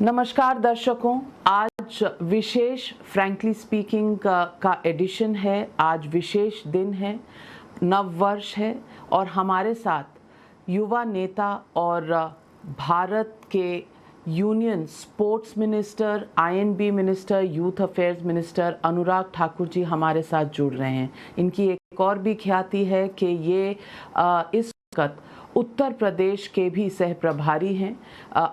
नमस्कार दर्शकों, आज विशेष फ्रैंकली स्पीकिंग का एडिशन है। आज विशेष दिन है, नव वर्ष है और हमारे साथ युवा नेता और भारत के union sports minister, INB minister, youth affairs minister Anurag Thakur ji हमारे साथ जुड़ रहे हैं। इनकी एक और भी ख्याति है कि ये इस वक्त उत्तर प्रदेश के भी सह प्रभारी हैं।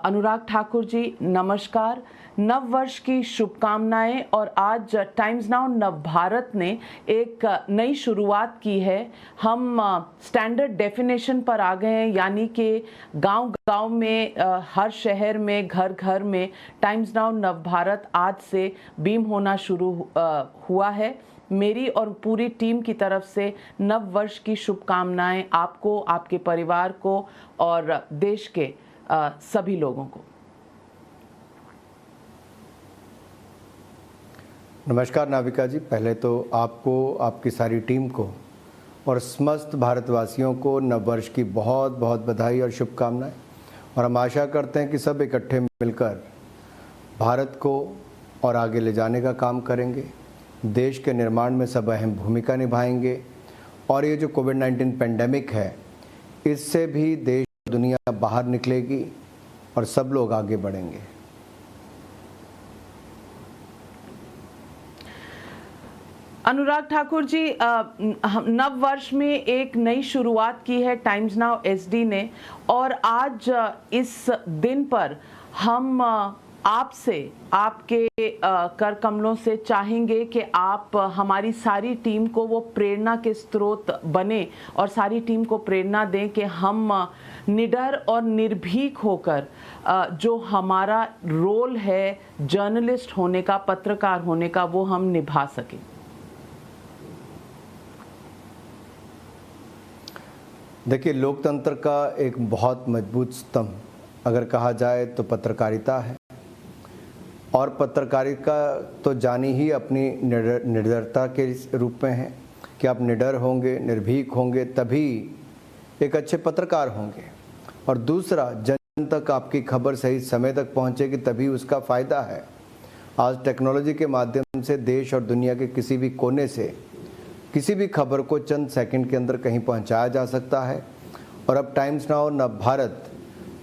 अनुराग ठाकुर जी नमस्कार, नव वर्ष की शुभकामनाएं। और आज टाइम्स नाउ नव भारत ने एक नई शुरुआत की है। हम स्टैंडर्ड डेफिनेशन पर आ गए हैं, यानी कि गांव-गांव में, हर शहर में, घर घर में टाइम्स नाउ नव भारत आज से बीम होना शुरू हुआ है। मेरी और पूरी टीम की तरफ से नव वर्ष की शुभकामनाएं आपको, आपके परिवार को और देश के सभी लोगों को। नमस्कार नाविका जी, पहले तो आपको, आपकी सारी टीम को और समस्त भारतवासियों को नव वर्ष की बहुत बहुत बधाई और शुभकामनाएं। और हम आशा करते हैं कि सब इकट्ठे मिलकर भारत को और आगे ले जाने का काम करेंगे, देश के निर्माण में सब अहम भूमिका निभाएंगे और ये जो कोविड-19 पेंडेमिक है, इससे भी देश दुनिया बाहर निकलेगी और सब लोग आगे बढ़ेंगे। अनुराग ठाकुर जी, नव वर्ष में एक नई शुरुआत की है टाइम्स नाउ एसडी ने, और आज इस दिन पर हम आपसे, आपके कर कमलों से चाहेंगे कि आप हमारी सारी टीम को वो प्रेरणा के स्रोत बने और सारी टीम को प्रेरणा दें कि हम निडर और निर्भीक होकर जो हमारा रोल है जर्नलिस्ट होने का, पत्रकार होने का, वो हम निभा सकें। देखिए, लोकतंत्र का एक बहुत मजबूत स्तंभ अगर कहा जाए तो पत्रकारिता है। और पत्रकारिता तो जानी ही अपनी निडरता के रूप में है कि आप निडर होंगे, निर्भीक होंगे, तभी एक अच्छे पत्रकार होंगे। और दूसरा, जन तक आपकी खबर सही समय तक पहुंचेगी, तभी उसका फ़ायदा है। आज टेक्नोलॉजी के माध्यम से देश और दुनिया के किसी भी कोने से किसी भी खबर को चंद सेकंड के अंदर कहीं पहुंचाया जा सकता है। और अब टाइम्स नाउ नव भारत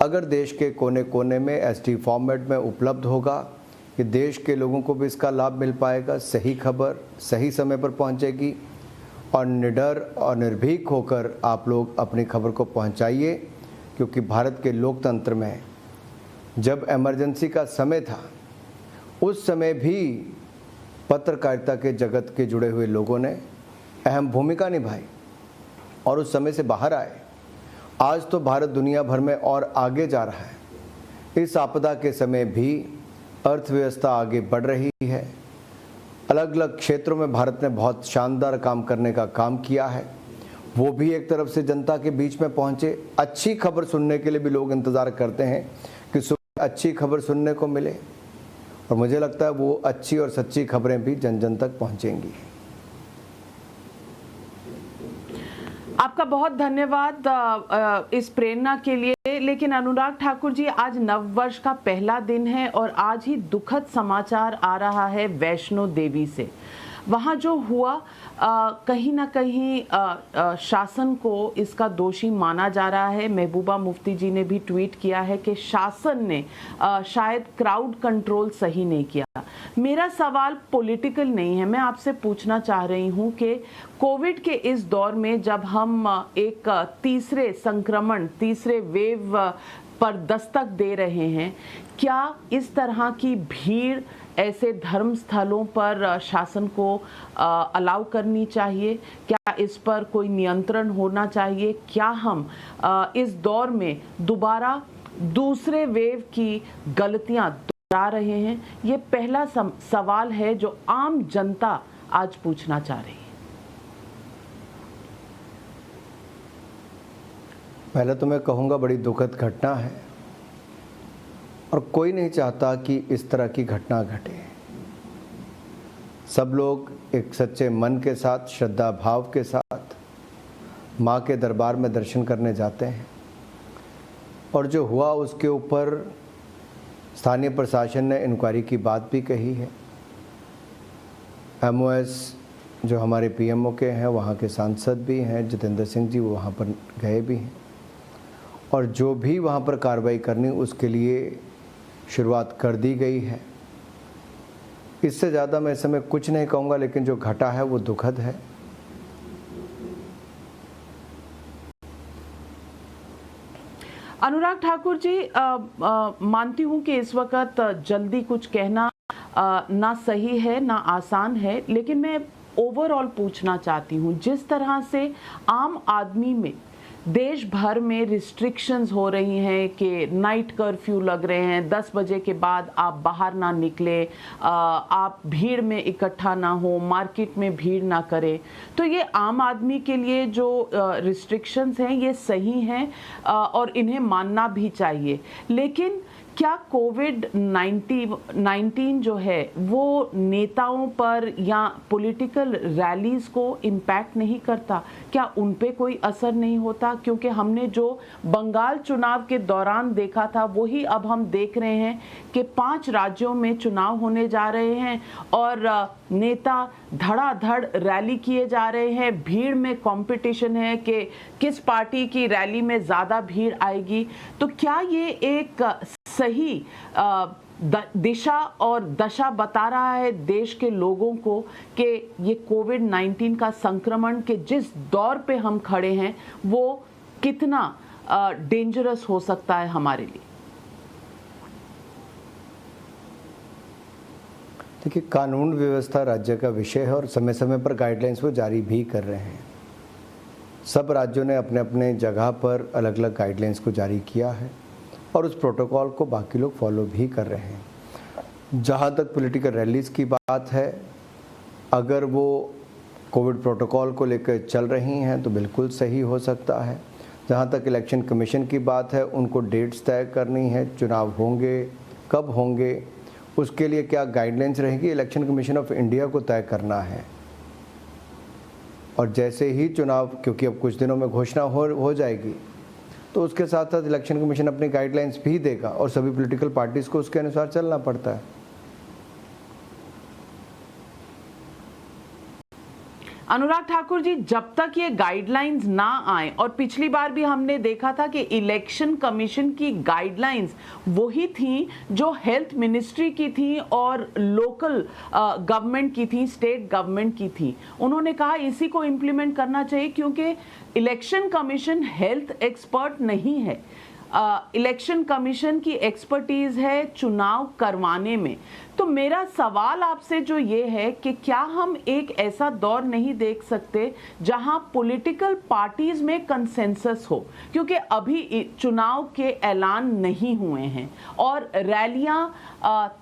अगर देश के कोने कोने में एसडी फॉर्मेट में उपलब्ध होगा, कि देश के लोगों को भी इसका लाभ मिल पाएगा, सही खबर सही समय पर पहुंचेगी और निडर और निर्भीक होकर आप लोग अपनी खबर को पहुंचाइए। क्योंकि भारत के लोकतंत्र में जब इमरजेंसी का समय था, उस समय भी पत्रकारिता के जगत के जुड़े हुए लोगों ने अहम भूमिका निभाई और उस समय से बाहर आए। आज तो भारत दुनिया भर में और आगे जा रहा है। इस आपदा के समय भी अर्थव्यवस्था आगे बढ़ रही है। अलग अलग क्षेत्रों में भारत ने बहुत शानदार काम करने का काम किया है। वो भी एक तरफ से जनता के बीच में पहुंचे। अच्छी खबर सुनने के लिए भी लोग इंतज़ार करते हैं कि सुबह अच्छी खबर सुनने को मिले, और मुझे लगता है वो अच्छी और सच्ची खबरें भी जन जन तक पहुंचेंगी। आपका बहुत धन्यवाद इस प्रेरणा के लिए। लेकिन अनुराग ठाकुर जी, आज नव वर्ष का पहला दिन है और आज ही दुखद समाचार आ रहा है वैष्णो देवी से। वहाँ जो हुआ, कहीं ना कहीं शासन को इसका दोषी माना जा रहा है। महबूबा मुफ्ती जी ने भी ट्वीट किया है कि शासन ने शायद क्राउड कंट्रोल सही नहीं किया। मेरा सवाल पॉलिटिकल नहीं है, मैं आपसे पूछना चाह रही हूं कि कोविड के इस दौर में जब हम एक तीसरे संक्रमण, तीसरे वेव पर दस्तक दे रहे हैं, क्या इस तरह की भीड़ ऐसे धर्म स्थलों पर शासन को अलाउ करनी चाहिए? क्या इस पर कोई नियंत्रण होना चाहिए? क्या हम इस दौर में दोबारा दूसरे वेव की गलतियां दोहरा रहे हैं? ये पहला सवाल है जो आम जनता आज पूछना चाह रही है। पहले तो मैं कहूँगा, बड़ी दुखद घटना है और कोई नहीं चाहता कि इस तरह की घटना घटे। सब लोग एक सच्चे मन के साथ, श्रद्धा भाव के साथ माँ के दरबार में दर्शन करने जाते हैं, और जो हुआ उसके ऊपर स्थानीय प्रशासन ने इंक्वायरी की बात भी कही है। MOS जो हमारे PMO के हैं, वहाँ के सांसद भी हैं जितेंद्र सिंह जी, वो वहाँ पर गए भी हैं और जो भी वहाँ पर कार्रवाई करनी उसके लिए शुरुआत कर दी गई है। इससे ज़्यादा मैं इस समय कुछ नहीं कहूँगा, लेकिन जो घटा है वो दुखद है। अनुराग ठाकुर जी, मानती हूं कि इस वक्त जल्दी कुछ कहना ना सही है ना आसान है, लेकिन मैं ओवरऑल पूछना चाहती हूं, जिस तरह से आम आदमी में देश भर में रिस्ट्रिक्शंस हो रही हैं कि नाइट कर्फ्यू लग रहे हैं, 10 बजे के बाद आप बाहर ना निकले, आप भीड़ में इकट्ठा ना हो, मार्केट में भीड़ ना करें, तो ये आम आदमी के लिए जो रिस्ट्रिक्शंस हैं ये सही हैं और इन्हें मानना भी चाहिए। लेकिन क्या कोविड-19 जो है वो नेताओं पर या पॉलिटिकल रैलीज को इम्पैक्ट नहीं करता? क्या उन पे कोई असर नहीं होता? क्योंकि हमने जो बंगाल चुनाव के दौरान देखा था वही अब हम देख रहे हैं कि 5 राज्यों में चुनाव होने जा रहे हैं और नेता धड़ाधड़ रैली किए जा रहे हैं, भीड़ में कंपटीशन है कि किस पार्टी की रैली में ज़्यादा भीड़ आएगी। तो क्या ये एक सही दिशा और दशा बता रहा है देश के लोगों को कि ये कोविड-19 का संक्रमण के जिस दौर पे हम खड़े हैं वो कितना डेंजरस हो सकता है हमारे लिए? देखिए, कानून व्यवस्था राज्य का विषय है और समय समय पर गाइडलाइंस वो जारी भी कर रहे हैं। सब राज्यों ने अपने अपने जगह पर अलग अलग गाइडलाइंस को जारी किया है और उस प्रोटोकॉल को बाकी लोग फॉलो भी कर रहे हैं। जहाँ तक पॉलिटिकल रैलीज़ की बात है, अगर वो कोविड प्रोटोकॉल को लेकर चल रही हैं तो बिल्कुल सही हो सकता है। जहाँ तक इलेक्शन कमीशन की बात है, उनको डेट्स तय करनी है, चुनाव होंगे, कब होंगे, उसके लिए क्या गाइडलाइंस रहेगी, इलेक्शन कमीशन ऑफ इंडिया को तय करना है। और जैसे ही चुनाव, क्योंकि अब कुछ दिनों में घोषणा हो जाएगी, तो उसके साथ साथ इलेक्शन कमीशन अपनी गाइडलाइंस भी देगा और सभी पॉलिटिकल पार्टीज़ को उसके अनुसार चलना पड़ता है। अनुराग ठाकुर जी, जब तक ये गाइडलाइंस ना आए, और पिछली बार भी हमने देखा था कि इलेक्शन कमीशन की गाइडलाइंस वही थी जो हेल्थ मिनिस्ट्री की थी और लोकल गवर्नमेंट की थी, स्टेट गवर्नमेंट की थी। उन्होंने कहा इसी को इम्प्लीमेंट करना चाहिए क्योंकि इलेक्शन कमीशन हेल्थ एक्सपर्ट नहीं है। इलेक्शन कमीशन की एक्सपर्टीज है चुनाव करवाने में। तो मेरा सवाल आपसे जो ये है कि क्या हम एक ऐसा दौर नहीं देख सकते जहां पॉलिटिकल पार्टीज में कंसेंसस हो, क्योंकि अभी चुनाव के ऐलान नहीं हुए हैं और रैलियां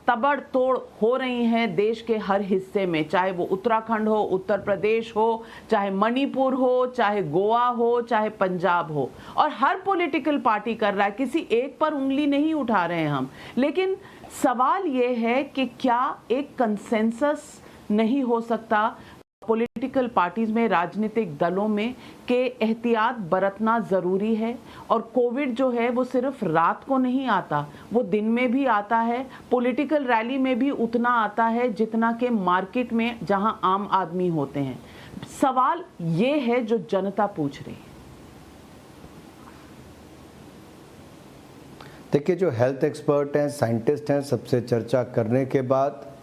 तबड़तोड़ हो रही हैं देश के हर हिस्से में, चाहे वो उत्तराखंड हो, उत्तर प्रदेश हो, चाहे मणिपुर हो, चाहे गोवा हो, चाहे पंजाब हो, और हर पॉलिटिकल पार्टी कर रहा है, किसी एक पर उंगली नहीं उठा रहे हैं हम। लेकिन सवाल ये है कि क्या एक कंसेंसस नहीं हो सकता पॉलिटिकल पार्टीज में, राजनीतिक दलों में, कि एहतियात बरतना ज़रूरी है। और कोविड जो है वो सिर्फ रात को नहीं आता, वो दिन में भी आता है, पॉलिटिकल रैली में भी उतना आता है जितना कि मार्केट में जहां आम आदमी होते हैं। सवाल ये है जो जनता पूछ रही है। देखिए, जो हेल्थ एक्सपर्ट हैं, साइंटिस्ट हैं, सबसे चर्चा करने के बाद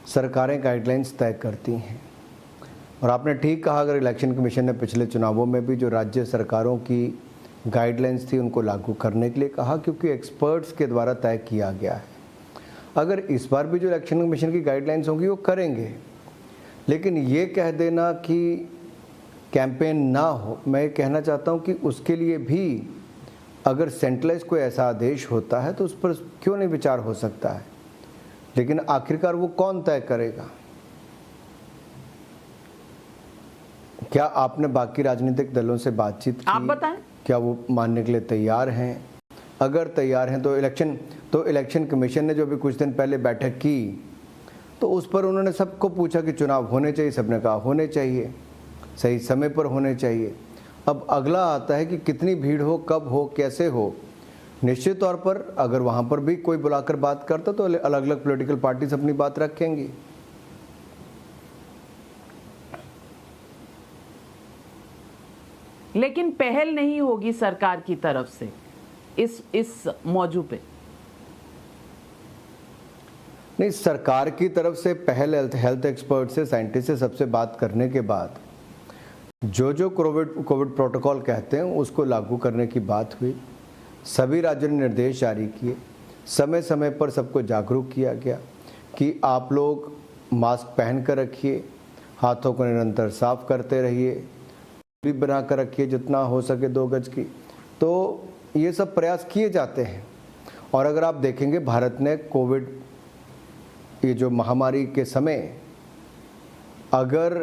सरकारें गाइडलाइंस तय करती हैं। और आपने ठीक कहा, अगर इलेक्शन कमीशन ने पिछले चुनावों में भी जो राज्य सरकारों की गाइडलाइंस थी उनको लागू करने के लिए कहा, क्योंकि एक्सपर्ट्स के द्वारा तय किया गया है। अगर इस बार भी जो इलेक्शन कमीशन की गाइडलाइंस होंगी वो करेंगे, लेकिन ये कह देना कि कैंपेन ना हो, मैं कहना चाहता हूँ कि उसके लिए भी अगर सेंट्रलाइज कोई ऐसा आदेश होता है तो उस पर क्यों नहीं विचार हो सकता है। लेकिन आखिरकार वो कौन तय करेगा? क्या आपने बाकी राजनीतिक दलों से बातचीत की? आप बताएं। क्या वो मानने के लिए तैयार हैं? अगर तैयार हैं तो इलेक्शन कमीशन ने जो भी कुछ दिन पहले बैठक की तो उस पर उन्होंने सबको पूछा कि चुनाव होने चाहिए, सबने कहा होने चाहिए, सही समय पर होने चाहिए। अब अगला आता है कि कितनी भीड़ हो, कब हो, कैसे हो, निश्चित तौर पर अगर वहाँ पर भी कोई बुलाकर बात करता तो अलग अलग पॉलिटिकल पार्टीज अपनी बात रखेंगी। लेकिन पहल नहीं होगी सरकार की तरफ से इस मौजू पे? नहीं, सरकार की तरफ से पहल हेल्थ एक्सपर्ट से, साइंटिस्ट से, सबसे बात करने के बाद जो कोविड प्रोटोकॉल कहते हैं उसको लागू करने की बात हुई। सभी राज्यों ने निर्देश जारी किए, समय समय पर सबको जागरूक किया गया कि आप लोग मास्क पहन कर रखिए, हाथों को निरंतर साफ करते रहिए, दूरी बना कर रखिए जितना हो सके 2 गज की। तो ये सब प्रयास किए जाते हैं। और अगर आप देखेंगे भारत ने कोविड ये जो महामारी के समय अगर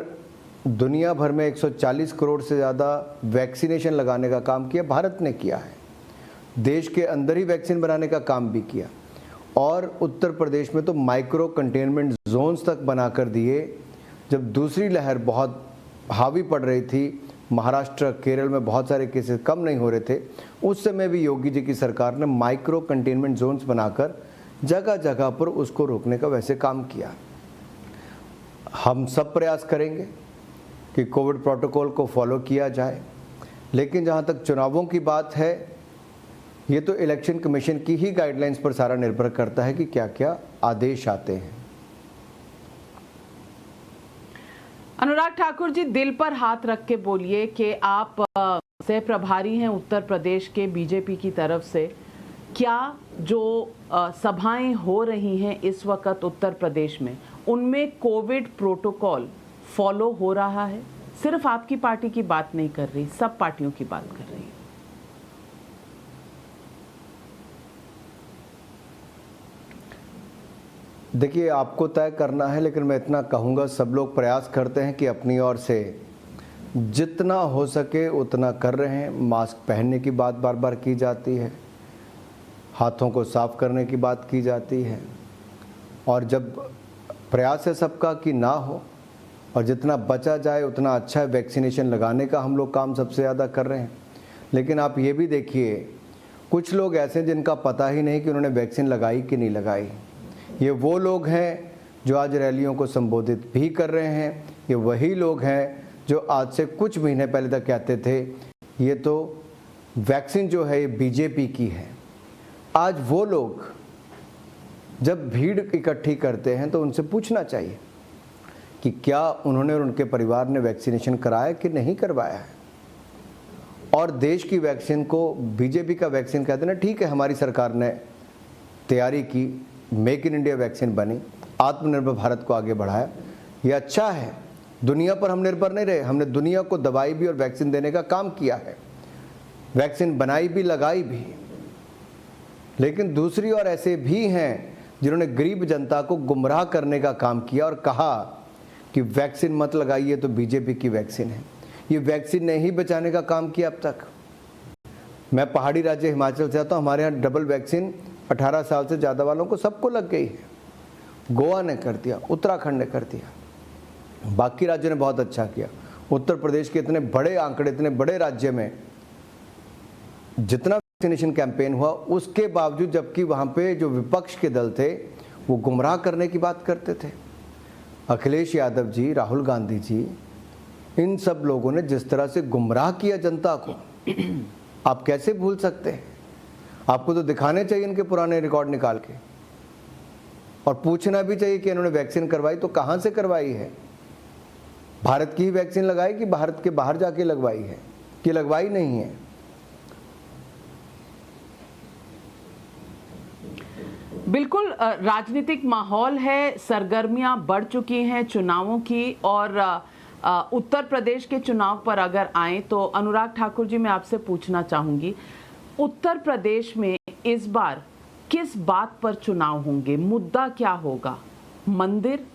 दुनिया भर में 140 करोड़ से ज़्यादा वैक्सीनेशन लगाने का काम किया, भारत ने किया है। देश के अंदर ही वैक्सीन बनाने का काम भी किया। और उत्तर प्रदेश में तो माइक्रो कंटेनमेंट जोन्स तक बनाकर दिए। जब दूसरी लहर बहुत हावी पड़ रही थी, महाराष्ट्र केरल में बहुत सारे केसेस कम नहीं हो रहे थे, उस समय भी योगी जी की सरकार ने माइक्रो कंटेनमेंट जोन्स बनाकर जगह जगह पर उसको रोकने का वैसे काम किया। हम सब प्रयास करेंगे कि कोविड प्रोटोकॉल को फॉलो किया जाए, लेकिन जहाँ तक चुनावों की बात है, ये तो इलेक्शन कमीशन की ही गाइडलाइंस पर सारा निर्भर करता है कि क्या क्या आदेश आते हैं। अनुराग ठाकुर जी, दिल पर हाथ रख के बोलिए कि आप सह प्रभारी हैं उत्तर प्रदेश के बीजेपी की तरफ से। क्या जो सभाएं हो रही हैं इस वक्त उत्तर प्रदेश में, उनमें कोविड प्रोटोकॉल फॉलो हो रहा है? सिर्फ आपकी पार्टी की बात नहीं कर रही, सब पार्टियों की बात कर रही है। देखिए, आपको तय करना है, लेकिन मैं इतना कहूँगा, सब लोग प्रयास करते हैं कि अपनी ओर से जितना हो सके उतना कर रहे हैं। मास्क पहनने की बात बार बार की जाती है, हाथों को साफ करने की बात की जाती है, और जब प्रयास है सबका कि ना हो और जितना बचा जाए उतना अच्छा है, वैक्सीनेशन लगाने का हम लोग काम सबसे ज़्यादा कर रहे हैं। लेकिन आप ये भी देखिए, कुछ लोग ऐसे हैं जिनका पता ही नहीं कि उन्होंने वैक्सीन लगाई कि नहीं लगाई। ये वो लोग हैं जो आज रैलियों को संबोधित भी कर रहे हैं। ये वही लोग हैं जो आज से कुछ महीने पहले तक कहते थे ये तो वैक्सीन जो है ये बीजेपी की है। आज वो लोग जब भीड़ इकट्ठी करते हैं तो उनसे पूछना चाहिए कि क्या उन्होंने और उनके परिवार ने वैक्सीनेशन कराया कि नहीं करवाया है। और देश की वैक्सीन को बीजेपी का वैक्सीन कहते हैं ना, ठीक है, हमारी सरकार ने तैयारी की, मेक इन इंडिया वैक्सीन बनी, आत्मनिर्भर भारत को आगे बढ़ाया, ये अच्छा है। दुनिया पर हम निर्भर नहीं रहे, हमने दुनिया को दवाई भी और वैक्सीन देने का काम किया है, वैक्सीन बनाई भी, लगाई भी। लेकिन दूसरी ओर ऐसे भी हैं जिन्होंने गरीब जनता को गुमराह करने का काम किया और कहा कि वैक्सीन मत लगाइए तो बीजेपी की वैक्सीन है। ये वैक्सीन ने ही बचाने का काम किया अब तक। मैं पहाड़ी राज्य हिमाचल से आता हूँ, हमारे यहाँ डबल वैक्सीन 18 साल से ज़्यादा वालों को सबको लग गई है। गोवा ने कर दिया, उत्तराखंड ने कर दिया, बाकी राज्यों ने बहुत अच्छा किया। उत्तर प्रदेश के इतने बड़े आंकड़े, इतने बड़े राज्य में जितना वैक्सीनेशन कैंपेन हुआ, उसके बावजूद जबकि वहाँ पे जो विपक्ष के दल थे वो गुमराह करने की बात करते थे। अखिलेश यादव जी, राहुल गांधी जी, इन सब लोगों ने जिस तरह से गुमराह किया जनता को, आप कैसे भूल सकते हैं? आपको तो दिखाने चाहिए इनके पुराने रिकॉर्ड निकाल के, और पूछना भी चाहिए कि इन्होंने वैक्सीन करवाई तो कहाँ से करवाई है। भारत की ही वैक्सीन लगाई कि भारत के बाहर जाके लगवाई है, कि लगवाई नहीं है। बिल्कुल, राजनीतिक माहौल है, सरगर्मियां बढ़ चुकी हैं चुनावों की। और उत्तर प्रदेश के चुनाव पर अगर आए तो अनुराग ठाकुर जी, मैं आपसे पूछना चाहूंगी, उत्तर प्रदेश में इस बार किस बात पर चुनाव होंगे? मुद्दा क्या होगा? मंदिर,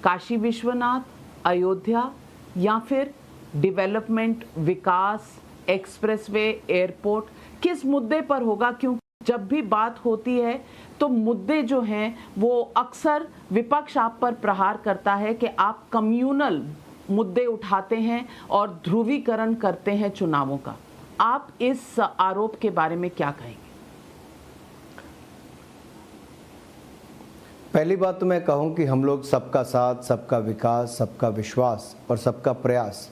काशी विश्वनाथ, अयोध्या, या फिर डेवलपमेंट, विकास, एक्सप्रेसवे, एयरपोर्ट? किस मुद्दे पर होगा? क्योंकि जब भी बात होती है तो मुद्दे जो हैं वो अक्सर विपक्ष आप पर प्रहार करता है कि आप कम्युनल मुद्दे उठाते हैं और ध्रुवीकरण करते हैं चुनावों का। आप इस आरोप के बारे में क्या कहेंगे? पहली बात तो मैं कहूं कि हम लोग सबका साथ, सबका विकास, सबका विश्वास और सबका प्रयास,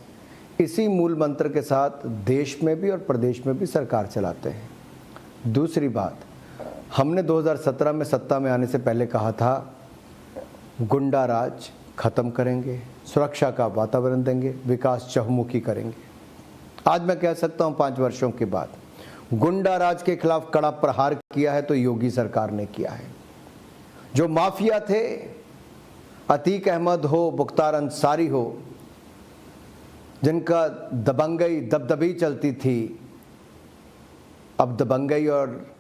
इसी मूल मंत्र के साथ देश में भी और प्रदेश में भी सरकार चलाते हैं। दूसरी बात, हमने 2017 में सत्ता में आने से पहले कहा था गुंडा राज खत्म करेंगे, सुरक्षा का वातावरण देंगे, विकास चहुमुखी करेंगे। आज मैं कह सकता हूं 5 वर्षों के बाद गुंडा राज के खिलाफ कड़ा प्रहार किया है तो योगी सरकार ने किया है। जो माफिया थे, अतीक अहमद हो, मुख्तार अंसारी हो, जिनका दबंगई दबदबी चलती थी, अब दबंगई और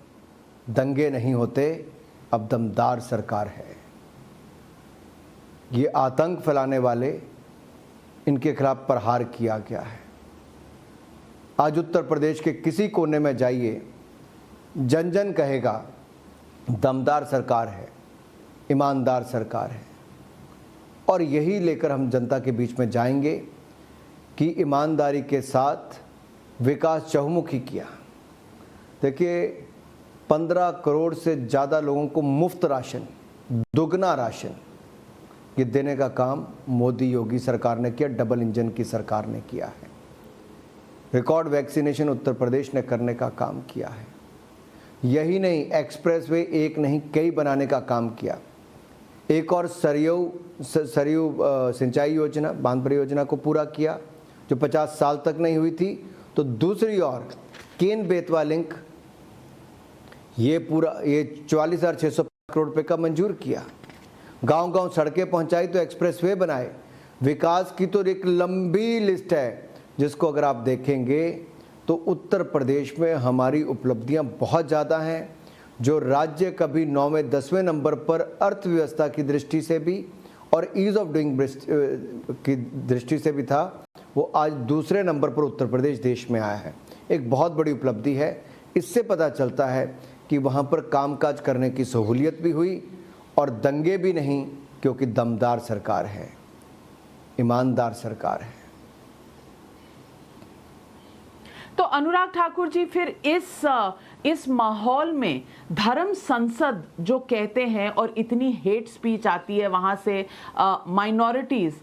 दंगे नहीं होते, अब दमदार सरकार है। ये आतंक फैलाने वाले, इनके खिलाफ प्रहार किया गया है। आज उत्तर प्रदेश के किसी कोने में जाइए, जन जन कहेगा दमदार सरकार है, ईमानदार सरकार है। और यही लेकर हम जनता के बीच में जाएंगे कि ईमानदारी के साथ विकास चहुमुखी किया। देखिए, 15 करोड़ से ज़्यादा लोगों को मुफ्त राशन, दुगना राशन, ये देने का काम मोदी योगी सरकार ने किया, डबल इंजन की सरकार ने किया है। रिकॉर्ड वैक्सीनेशन उत्तर प्रदेश ने करने का काम किया है। यही नहीं, एक्सप्रेसवे एक नहीं कई बनाने का काम किया। एक और सरयू सिंचाई योजना, बांध परियोजना को पूरा किया जो 50 साल तक नहीं हुई थी। तो दूसरी ओर केन बेतवा लिंक, ये 44,600 करोड़ रुपए का मंजूर किया। गांव गांव सड़कें पहुंचाई तो एक्सप्रेसवे बनाए। विकास की तो एक लंबी लिस्ट है जिसको अगर आप देखेंगे तो उत्तर प्रदेश में हमारी उपलब्धियां बहुत ज़्यादा हैं। जो राज्य कभी 9वें 10वें नंबर पर अर्थव्यवस्था की दृष्टि से भी और ईज़ ऑफ डूइंग की दृष्टि से भी था, वो आज दूसरे नंबर पर उत्तर प्रदेश देश में आया है। एक बहुत बड़ी उपलब्धि है। इससे पता चलता है कि वहाँ पर कामकाज करने की सहूलियत भी हुई और दंगे भी नहीं, क्योंकि दमदार सरकार है, ईमानदार सरकार है। तो अनुराग ठाकुर जी, फिर इस माहौल में धर्म संसद जो कहते हैं और इतनी हेट स्पीच आती है वहाँ से, माइनॉरिटीज़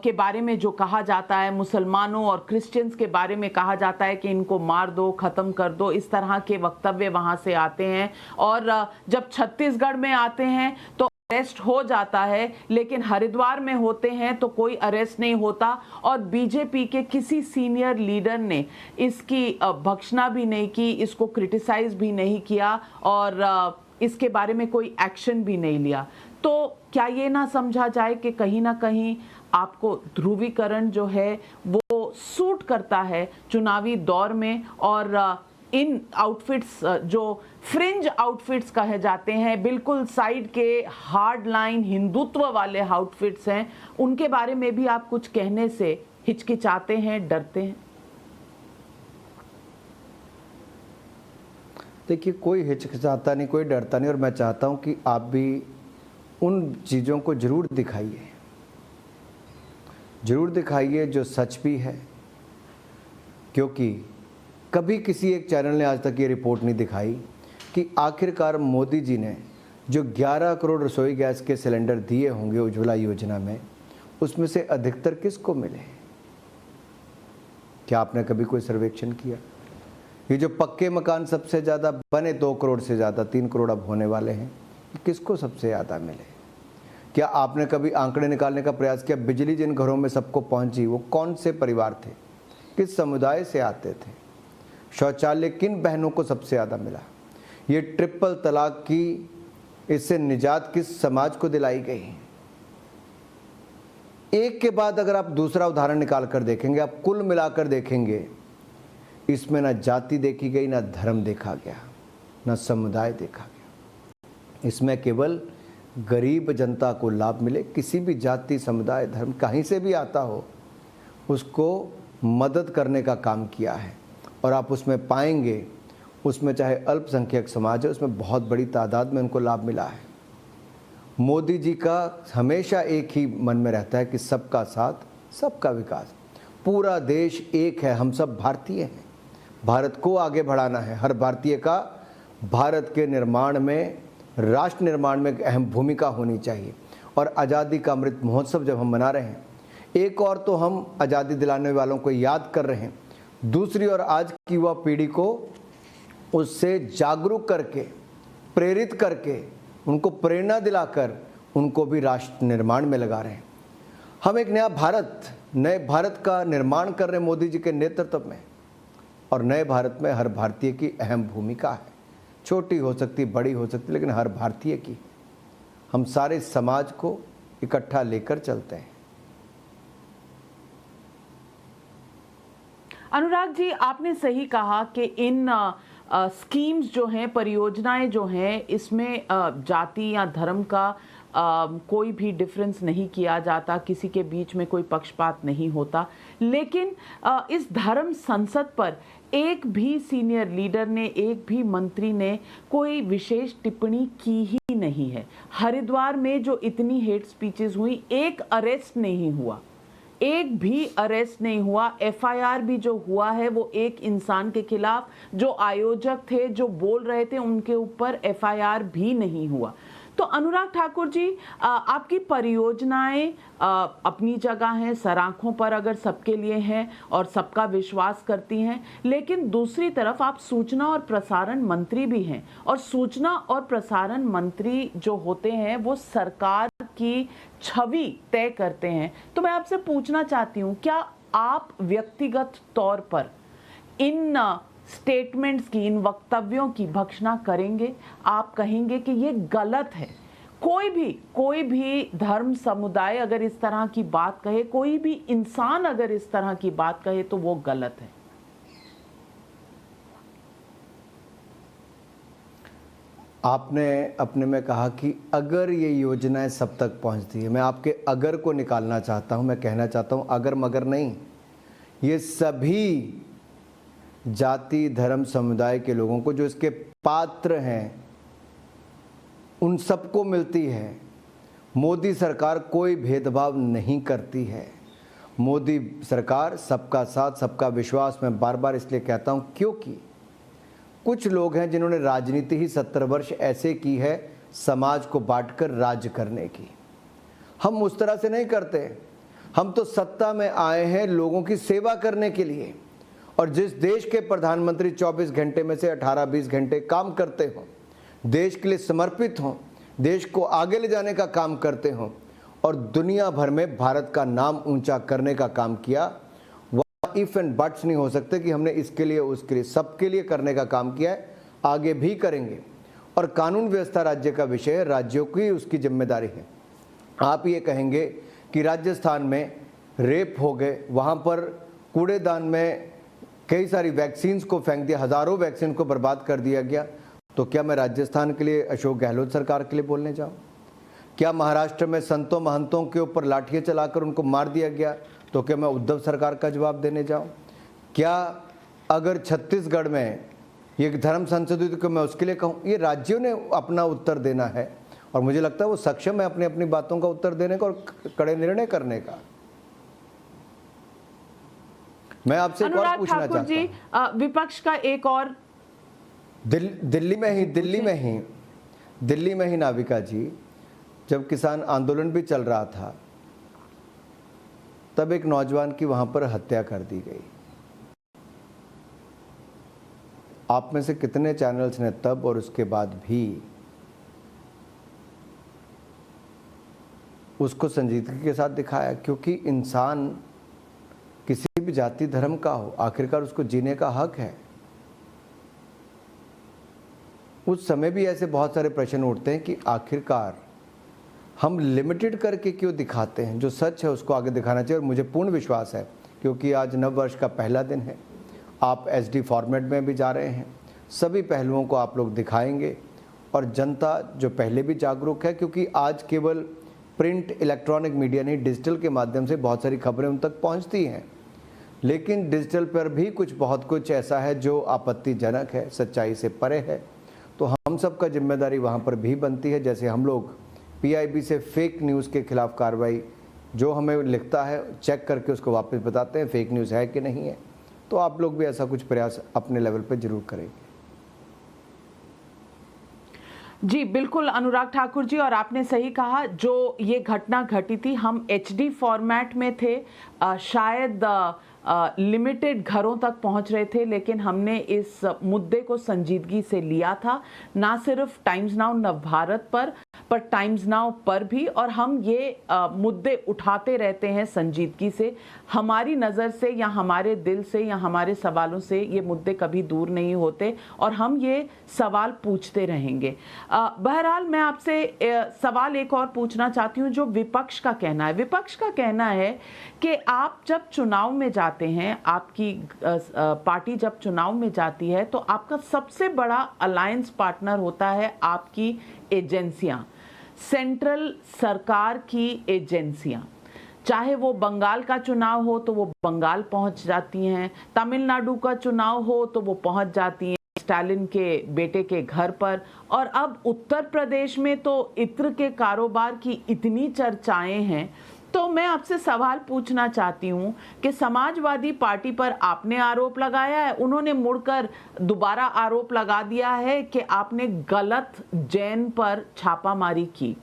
के बारे में जो कहा जाता है, मुसलमानों और क्रिश्चियंस के बारे में कहा जाता है कि इनको मार दो, ख़त्म कर दो, इस तरह के वक्तव्य वहाँ से आते हैं। और जब छत्तीसगढ़ में आते हैं तो अरेस्ट हो जाता है, लेकिन हरिद्वार में होते हैं तो कोई अरेस्ट नहीं होता। और बीजेपी के किसी सीनियर लीडर ने इसकी भर्त्सना भी नहीं की, इसको क्रिटिसाइज भी नहीं किया और इसके बारे में कोई एक्शन भी नहीं लिया। तो क्या ये ना समझा जाए कि कहीं ना कहीं आपको ध्रुवीकरण जो है वो सूट करता है चुनावी दौर में, और इन आउटफिट्स जो फ्रिंज आउटफिट्स कहे जाते हैं, बिल्कुल साइड के हार्ड लाइन हिंदुत्व वाले आउटफिट्स हैं, उनके बारे में भी आप कुछ कहने से हिचकिचाते हैं, डरते हैं? देखिए, कोई हिचकिचाता नहीं, कोई डरता नहीं। और मैं चाहता हूं कि आप भी उन चीज़ों को ज़रूर दिखाइए जो सच भी है, क्योंकि कभी किसी एक चैनल ने आज तक ये रिपोर्ट नहीं दिखाई कि आखिरकार मोदी जी ने जो 11 करोड़ रसोई गैस के सिलेंडर दिए होंगे उज्ज्वला योजना में, उसमें से अधिकतर किसको मिले। क्या आपने कभी कोई सर्वेक्षण किया? ये जो पक्के मकान सबसे ज़्यादा बने, 2 करोड़ से ज़्यादा, 3 करोड़ अब होने वाले हैं, किसको सबसे ज़्यादा मिले? क्या आपने कभी आंकड़े निकालने का प्रयास किया बिजली जिन घरों में सबको पहुंची वो कौन से परिवार थे, किस समुदाय से आते थे? शौचालय किन बहनों को सबसे ज़्यादा मिला? ये ट्रिपल तलाक की, इससे निजात किस समाज को दिलाई गई? एक के बाद अगर आप दूसरा उदाहरण निकाल कर देखेंगे, आप कुल मिलाकर देखेंगे, इसमें ना जाति देखी गई, ना धर्म देखा गया, ना समुदाय देखा गया। इसमें केवल गरीब जनता को लाभ मिले, किसी भी जाति, समुदाय, धर्म कहीं से भी आता हो, उसको मदद करने का काम किया है। और आप उसमें पाएंगे, उसमें चाहे अल्पसंख्यक समाज है, उसमें बहुत बड़ी तादाद में उनको लाभ मिला है। मोदी जी का हमेशा एक ही मन में रहता है कि सबका साथ, सबका विकास। पूरा देश एक है, हम सब भारतीय हैं, भारत को आगे बढ़ाना है। हर भारतीय का भारत के निर्माण में राष्ट्र निर्माण में एक अहम भूमिका होनी चाहिए। और आज़ादी का अमृत महोत्सव जब हम मना रहे हैं, एक और तो हम आज़ादी दिलाने वालों को याद कर रहे हैं, दूसरी ओर आज की युवा पीढ़ी को उससे जागरूक करके, प्रेरित करके, उनको प्रेरणा दिलाकर उनको भी राष्ट्र निर्माण में लगा रहे हैं। हम एक नए भारत का निर्माण कर रहे हैं मोदी जी के नेतृत्व में, और नए भारत में हर भारतीय की अहम भूमिका है। छोटी हो सकती, बड़ी हो सकती, लेकिन हर भारतीय की। हम सारे समाज को इकट्ठा लेकर चलते हैं। अनुराग जी, आपने सही कहा कि इन स्कीम्स जो हैं, परियोजनाएं जो हैं, इसमें जाति या धर्म का कोई भी डिफरेंस नहीं किया जाता, किसी के बीच में कोई पक्षपात नहीं होता। लेकिन इस धर्म संसद पर एक भी सीनियर लीडर ने, एक भी मंत्री ने कोई विशेष टिप्पणी की ही नहीं है। हरिद्वार में जो इतनी हेट स्पीचेस हुई, एक अरेस्ट नहीं हुआ, एक भी अरेस्ट नहीं हुआ। एफआईआर भी जो हुआ है वो एक इंसान के खिलाफ, जो आयोजक थे, जो बोल रहे थे, उनके ऊपर एफआईआर भी नहीं हुआ। तो अनुराग ठाकुर जी, आपकी परियोजनाएं अपनी जगह हैं, सराखों पर अगर सबके लिए हैं और सबका विश्वास करती हैं, लेकिन दूसरी तरफ आप सूचना और प्रसारण मंत्री भी हैं, और सूचना और प्रसारण मंत्री जो होते हैं वो सरकार की छवि तय करते हैं। तो मैं आपसे पूछना चाहती हूँ, क्या आप व्यक्तिगत तौर पर इन स्टेटमेंट्स की, इन वक्तव्यों की भर्त्सना करेंगे? आप कहेंगे कि ये गलत है? कोई भी धर्म समुदाय अगर इस तरह की बात कहे, कोई भी इंसान अगर इस तरह की बात कहे, तो वो गलत है। आपने अपने में कहा कि अगर ये योजनाएं सब तक पहुंचती है, मैं आपके अगर को निकालना चाहता हूं। मैं कहना चाहता हूं अगर मगर नहीं, ये सभी जाति धर्म समुदाय के लोगों को जो इसके पात्र हैं उन सबको मिलती है। मोदी सरकार कोई भेदभाव नहीं करती है। मोदी सरकार सबका साथ सबका विश्वास, मैं बार बार इसलिए कहता हूं क्योंकि कुछ लोग हैं जिन्होंने राजनीति ही 70 वर्ष ऐसे की है, समाज को बांटकर राज्य करने की। हम उस तरह से नहीं करते। हम तो सत्ता में आए हैं लोगों की सेवा करने के लिए, और जिस देश के प्रधानमंत्री 24 घंटे में से 18-20 घंटे काम करते हों, देश के लिए समर्पित हों, देश को आगे ले जाने का काम करते हों, और दुनिया भर में भारत का नाम ऊंचा करने का काम किया, वह इफ एंड बट्स नहीं हो सकते कि हमने इसके लिए उसके लिए सबके लिए करने का काम किया है, आगे भी करेंगे। और कानून व्यवस्था राज्य का विषय है, राज्यों की उसकी जिम्मेदारी है। आप ये कहेंगे कि राजस्थान में रेप हो गए, वहाँ पर कूड़ेदान में कई सारी वैक्सीन्स को फेंक दिया, हज़ारों वैक्सीन को बर्बाद कर दिया गया, तो क्या मैं राजस्थान के लिए अशोक गहलोत सरकार के लिए बोलने जाऊं? क्या महाराष्ट्र में संतों महंतों के ऊपर लाठियां चलाकर उनको मार दिया गया, तो क्या मैं उद्धव सरकार का जवाब देने जाऊं? क्या अगर छत्तीसगढ़ में ये धर्म संशोधित को मैं उसके लिए कहूँ? ये राज्यों ने अपना उत्तर देना है, और मुझे लगता है वो सक्षम है अपनी अपनी बातों का उत्तर देने का और कड़े निर्णय करने का। मैं आपसे एक और पूछना चाहता हूं, विपक्ष का एक और दिल्ली में ही नाविका जी, जब किसान आंदोलन भी चल रहा था, तब एक नौजवान की वहां पर हत्या कर दी गई। आप में से कितने चैनल्स ने तब और उसके बाद भी उसको संजीदगी के साथ दिखाया? क्योंकि इंसान किसी भी जाति धर्म का हो, आखिरकार उसको जीने का हक है। उस समय भी ऐसे बहुत सारे प्रश्न उठते हैं कि आखिरकार हम लिमिटेड करके क्यों दिखाते हैं? जो सच है उसको आगे दिखाना चाहिए। और मुझे पूर्ण विश्वास है, क्योंकि आज नव वर्ष का पहला दिन है, आप एसडी फॉर्मेट में भी जा रहे हैं, सभी पहलुओं को आप लोग दिखाएंगे, और जनता जो पहले भी जागरूक है, क्योंकि आज केवल प्रिंट इलेक्ट्रॉनिक मीडिया नहीं, डिजिटल के माध्यम से बहुत सारी खबरें उन तक पहुंचती हैं, लेकिन डिजिटल पर भी बहुत कुछ ऐसा है जो आपत्तिजनक है, सच्चाई से परे है। तो हम सब का जिम्मेदारी वहाँ पर भी बनती है। जैसे हम लोग पीआईबी से फेक न्यूज़ के खिलाफ कार्रवाई, जो हमें लिखता है चेक करके उसको वापस बताते हैं फेक न्यूज़ है कि नहीं है, तो आप लोग भी ऐसा कुछ प्रयास अपने लेवल पर जरूर करेंगे। जी बिल्कुल अनुराग ठाकुर जी, और आपने सही कहा, जो ये घटना घटी थी हम एचडी फॉर्मेट में थे, शायद लिमिटेड घरों तक पहुंच रहे थे, लेकिन हमने इस मुद्दे को संजीदगी से लिया था, ना सिर्फ टाइम्स नाउ नवभारत पर टाइम्स नाउ पर भी, और हम ये मुद्दे उठाते रहते हैं संजीदगी से। हमारी नज़र से या हमारे दिल से या हमारे सवालों से ये मुद्दे कभी दूर नहीं होते, और हम ये सवाल पूछते रहेंगे। बहरहाल मैं आपसे सवाल एक और पूछना चाहती हूँ, जो विपक्ष का कहना है। विपक्ष का कहना है कि आप जब चुनाव में जाते हैं, आपकी पार्टी जब चुनाव में जाती है, तो आपका सबसे बड़ा अलायंस पार्टनर होता है आपकी एजेंसियां, सेंट्रल सरकार की एजेंसियां। चाहे वो बंगाल का चुनाव हो तो वो बंगाल पहुंच जाती हैं, तमिलनाडु का चुनाव हो तो वो पहुंच जाती हैं स्टालिन के बेटे के घर पर, और अब उत्तर प्रदेश में तो इत्र के कारोबार की इतनी चर्चाएं हैं। तो मैं आपसे सवाल पूछना चाहती हूं कि समाजवादी पार्टी पर आपने आरोप लगाया है, उन्होंने मुड़कर दोबारा आरोप लगा दिया है कि आपने गलत जैन पर छापामारी की।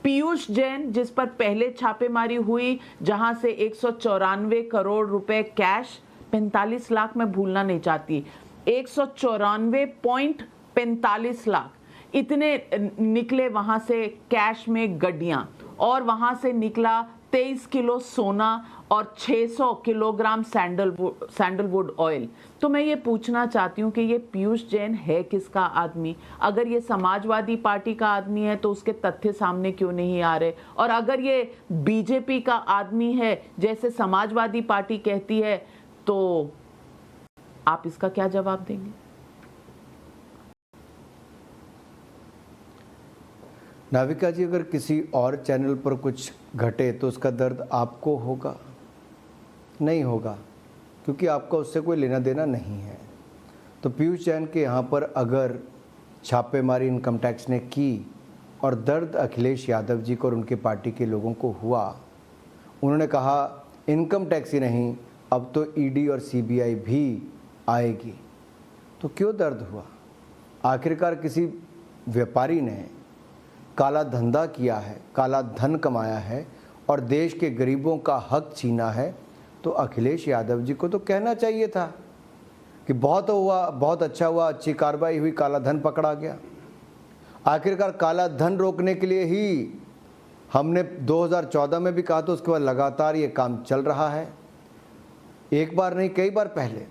पीयूष जैन, जिस पर पहले छापेमारी हुई, जहां से 194 करोड़ रुपए कैश, 45 लाख मैं भूलना नहीं चाहती, 194.45 लाख इतने निकले वहां से कैश में गड्डियां, और वहां से निकला 23 किलो सोना और 600 किलोग्राम सैंडलवुड ऑयल। तो मैं ये पूछना चाहती हूँ कि ये पीयूष जैन है किसका आदमी? अगर ये समाजवादी पार्टी का आदमी है तो उसके तथ्य सामने क्यों नहीं आ रहे? और अगर ये बीजेपी का आदमी है जैसे समाजवादी पार्टी कहती है, तो आप इसका क्या जवाब देंगे? नाविका जी, अगर किसी और चैनल पर कुछ घटे तो उसका दर्द आपको होगा? नहीं होगा, क्योंकि आपका उससे कोई लेना देना नहीं है। तो पीयूष जैन के यहाँ पर अगर छापेमारी इनकम टैक्स ने की और दर्द अखिलेश यादव जी को और उनकी पार्टी के लोगों को हुआ, उन्होंने कहा इनकम टैक्स ही नहीं, अब तो ईडी और सीबीआई भी आएगी, तो क्यों दर्द हुआ? आखिरकार किसी व्यापारी ने काला धंधा किया है, काला धन कमाया है और देश के गरीबों का हक छीना है, तो अखिलेश यादव जी को तो कहना चाहिए था कि बहुत हुआ, बहुत अच्छा हुआ, अच्छी कार्रवाई हुई, काला धन पकड़ा गया। आखिरकार काला धन रोकने के लिए ही हमने 2014 में भी कहा, तो उसके बाद लगातार ये काम चल रहा है। एक बार नहीं, कई बार पहले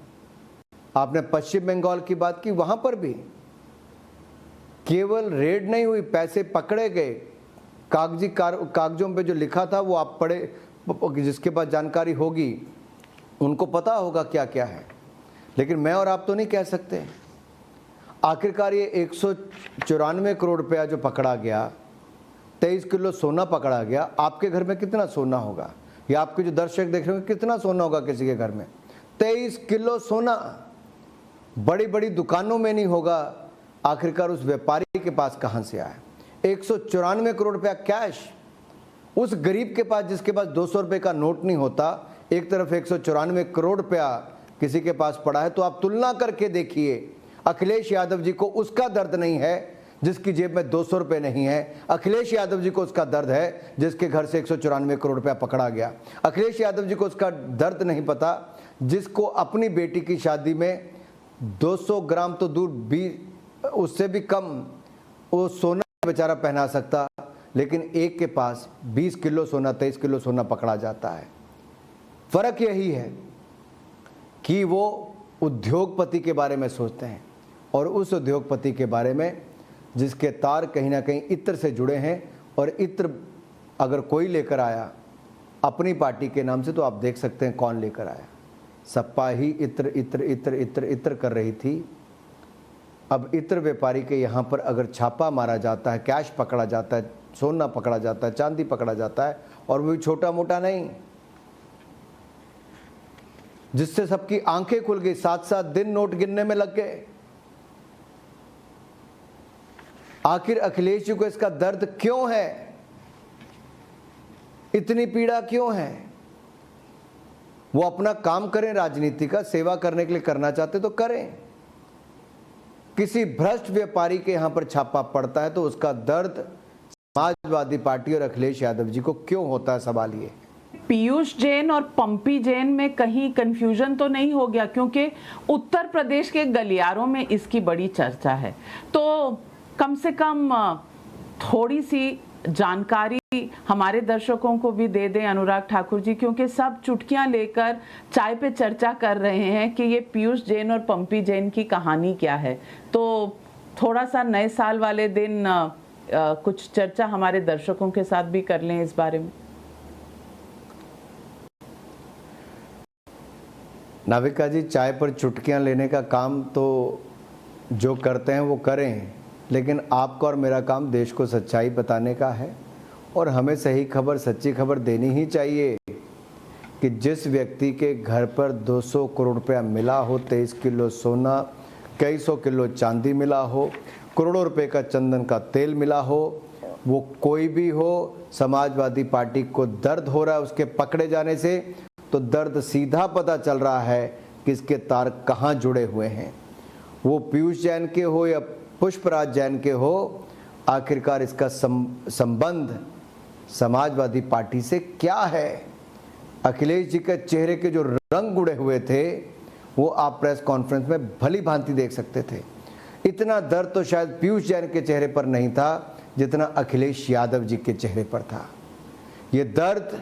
आपने पश्चिम बंगाल की बात की, वहां पर भी केवल रेड नहीं हुई, पैसे पकड़े गए। कागजों पे जो लिखा था वो आप पढ़े, जिसके पास जानकारी होगी उनको पता होगा क्या क्या है, लेकिन मैं और आप तो नहीं कह सकते। आखिरकार ये 194 करोड़ रुपया जो पकड़ा गया, 23 किलो सोना पकड़ा गया। आपके घर में कितना सोना होगा, या आपके जो दर्शक देख रहे होंगे कितना सोना होगा किसी के घर में? 23 किलो सोना बड़ी बड़ी दुकानों में नहीं होगा। आखिरकार उस व्यापारी के पास कहां से आया? 194 करोड़ रुपया कैश उस गरीब के पास जिसके पास 200 रुपए का नोट नहीं होता, एक तरफ 194 करोड़ रुपया किसी के पास पड़ा है। तो आप तुलना करके देखिए, अखिलेश यादव जी को उसका दर्द नहीं है जिसकी जेब में 200 रुपए नहीं है। अखिलेश यादव जी को उसका दर्द है जिसके घर से 194 करोड़ रुपया पकड़ा गया। अखिलेश यादव जी को उसका दर्द नहीं पता जिसको अपनी बेटी की शादी में 200 ग्राम तो दूर, उससे भी कम वो सोना बेचारा पहना सकता, लेकिन एक के पास 20 किलो सोना, 23 किलो सोना पकड़ा जाता है। फर्क यही है कि वो उद्योगपति के बारे में सोचते हैं, और उस उद्योगपति के बारे में जिसके तार कहीं ना कहीं इत्र से जुड़े हैं। और इत्र अगर कोई लेकर आया अपनी पार्टी के नाम से, तो आप देख सकते हैं कौन लेकर आया। सपा ही इत्र इत्र इत्र इत्र इत्र कर रही थी। अब इत्र व्यापारी के यहाँ पर अगर छापा मारा जाता है, कैश पकड़ा जाता है, सोना पकड़ा जाता है, चांदी पकड़ा जाता है, और वो भी छोटा मोटा नहीं, जिससे सबकी आंखें खुल गई। 7-7 दिन नोट गिनने में लग गए। आखिर अखिलेश जी को इसका दर्द क्यों है? इतनी पीड़ा क्यों है? वो अपना काम करें, राजनीति का सेवा करने के लिए करना चाहते तो करें, किसी भ्रष्ट व्यापारी के यहाँ पर छापा पड़ता है तो उसका दर्द समाजवादी पार्टी और अखिलेश यादव जी को क्यों होता है, सवाल ये। पीयूष जैन और पंपी जैन में कहीं कंफ्यूजन तो नहीं हो गया, क्योंकि उत्तर प्रदेश के गलियारों में इसकी बड़ी चर्चा है, तो कम से कम थोड़ी सी जानकारी हमारे दर्शकों को भी दे दें अनुराग ठाकुर जी, क्योंकि सब चुटकियां लेकर चाय पे चर्चा कर रहे हैं कि ये पीयूष जैन और पंपी जैन की कहानी क्या है। तो थोड़ा सा नए साल वाले दिन कुछ चर्चा हमारे दर्शकों के साथ भी कर लें इस बारे में। नाविका जी, चाय पर चुटकियां लेने का काम तो जो करते हैं वो करें, लेकिन आपका और मेरा काम देश को सच्चाई बताने का है और हमें सही खबर, सच्ची खबर देनी ही चाहिए कि जिस व्यक्ति के घर पर 200 करोड़ रुपया मिला हो, 23 किलो सोना, कई सौ किलो चांदी मिला हो, करोड़ों रुपए का चंदन का तेल मिला हो, वो कोई भी हो, समाजवादी पार्टी को दर्द हो रहा है उसके पकड़े जाने से, तो दर्द सीधा पता चल रहा है कि इसके तार कहाँ जुड़े हुए हैं। वो पीयूष जैन के हो या पुष्पराज जैन के हो, आखिरकार इसका संबंध समाजवादी पार्टी से क्या है। अखिलेश जी के चेहरे के जो रंग उड़े हुए थे वो आप प्रेस कॉन्फ्रेंस में भली भांति देख सकते थे। इतना दर्द तो शायद पीयूष जैन के चेहरे पर नहीं था जितना अखिलेश यादव जी के चेहरे पर था। ये दर्द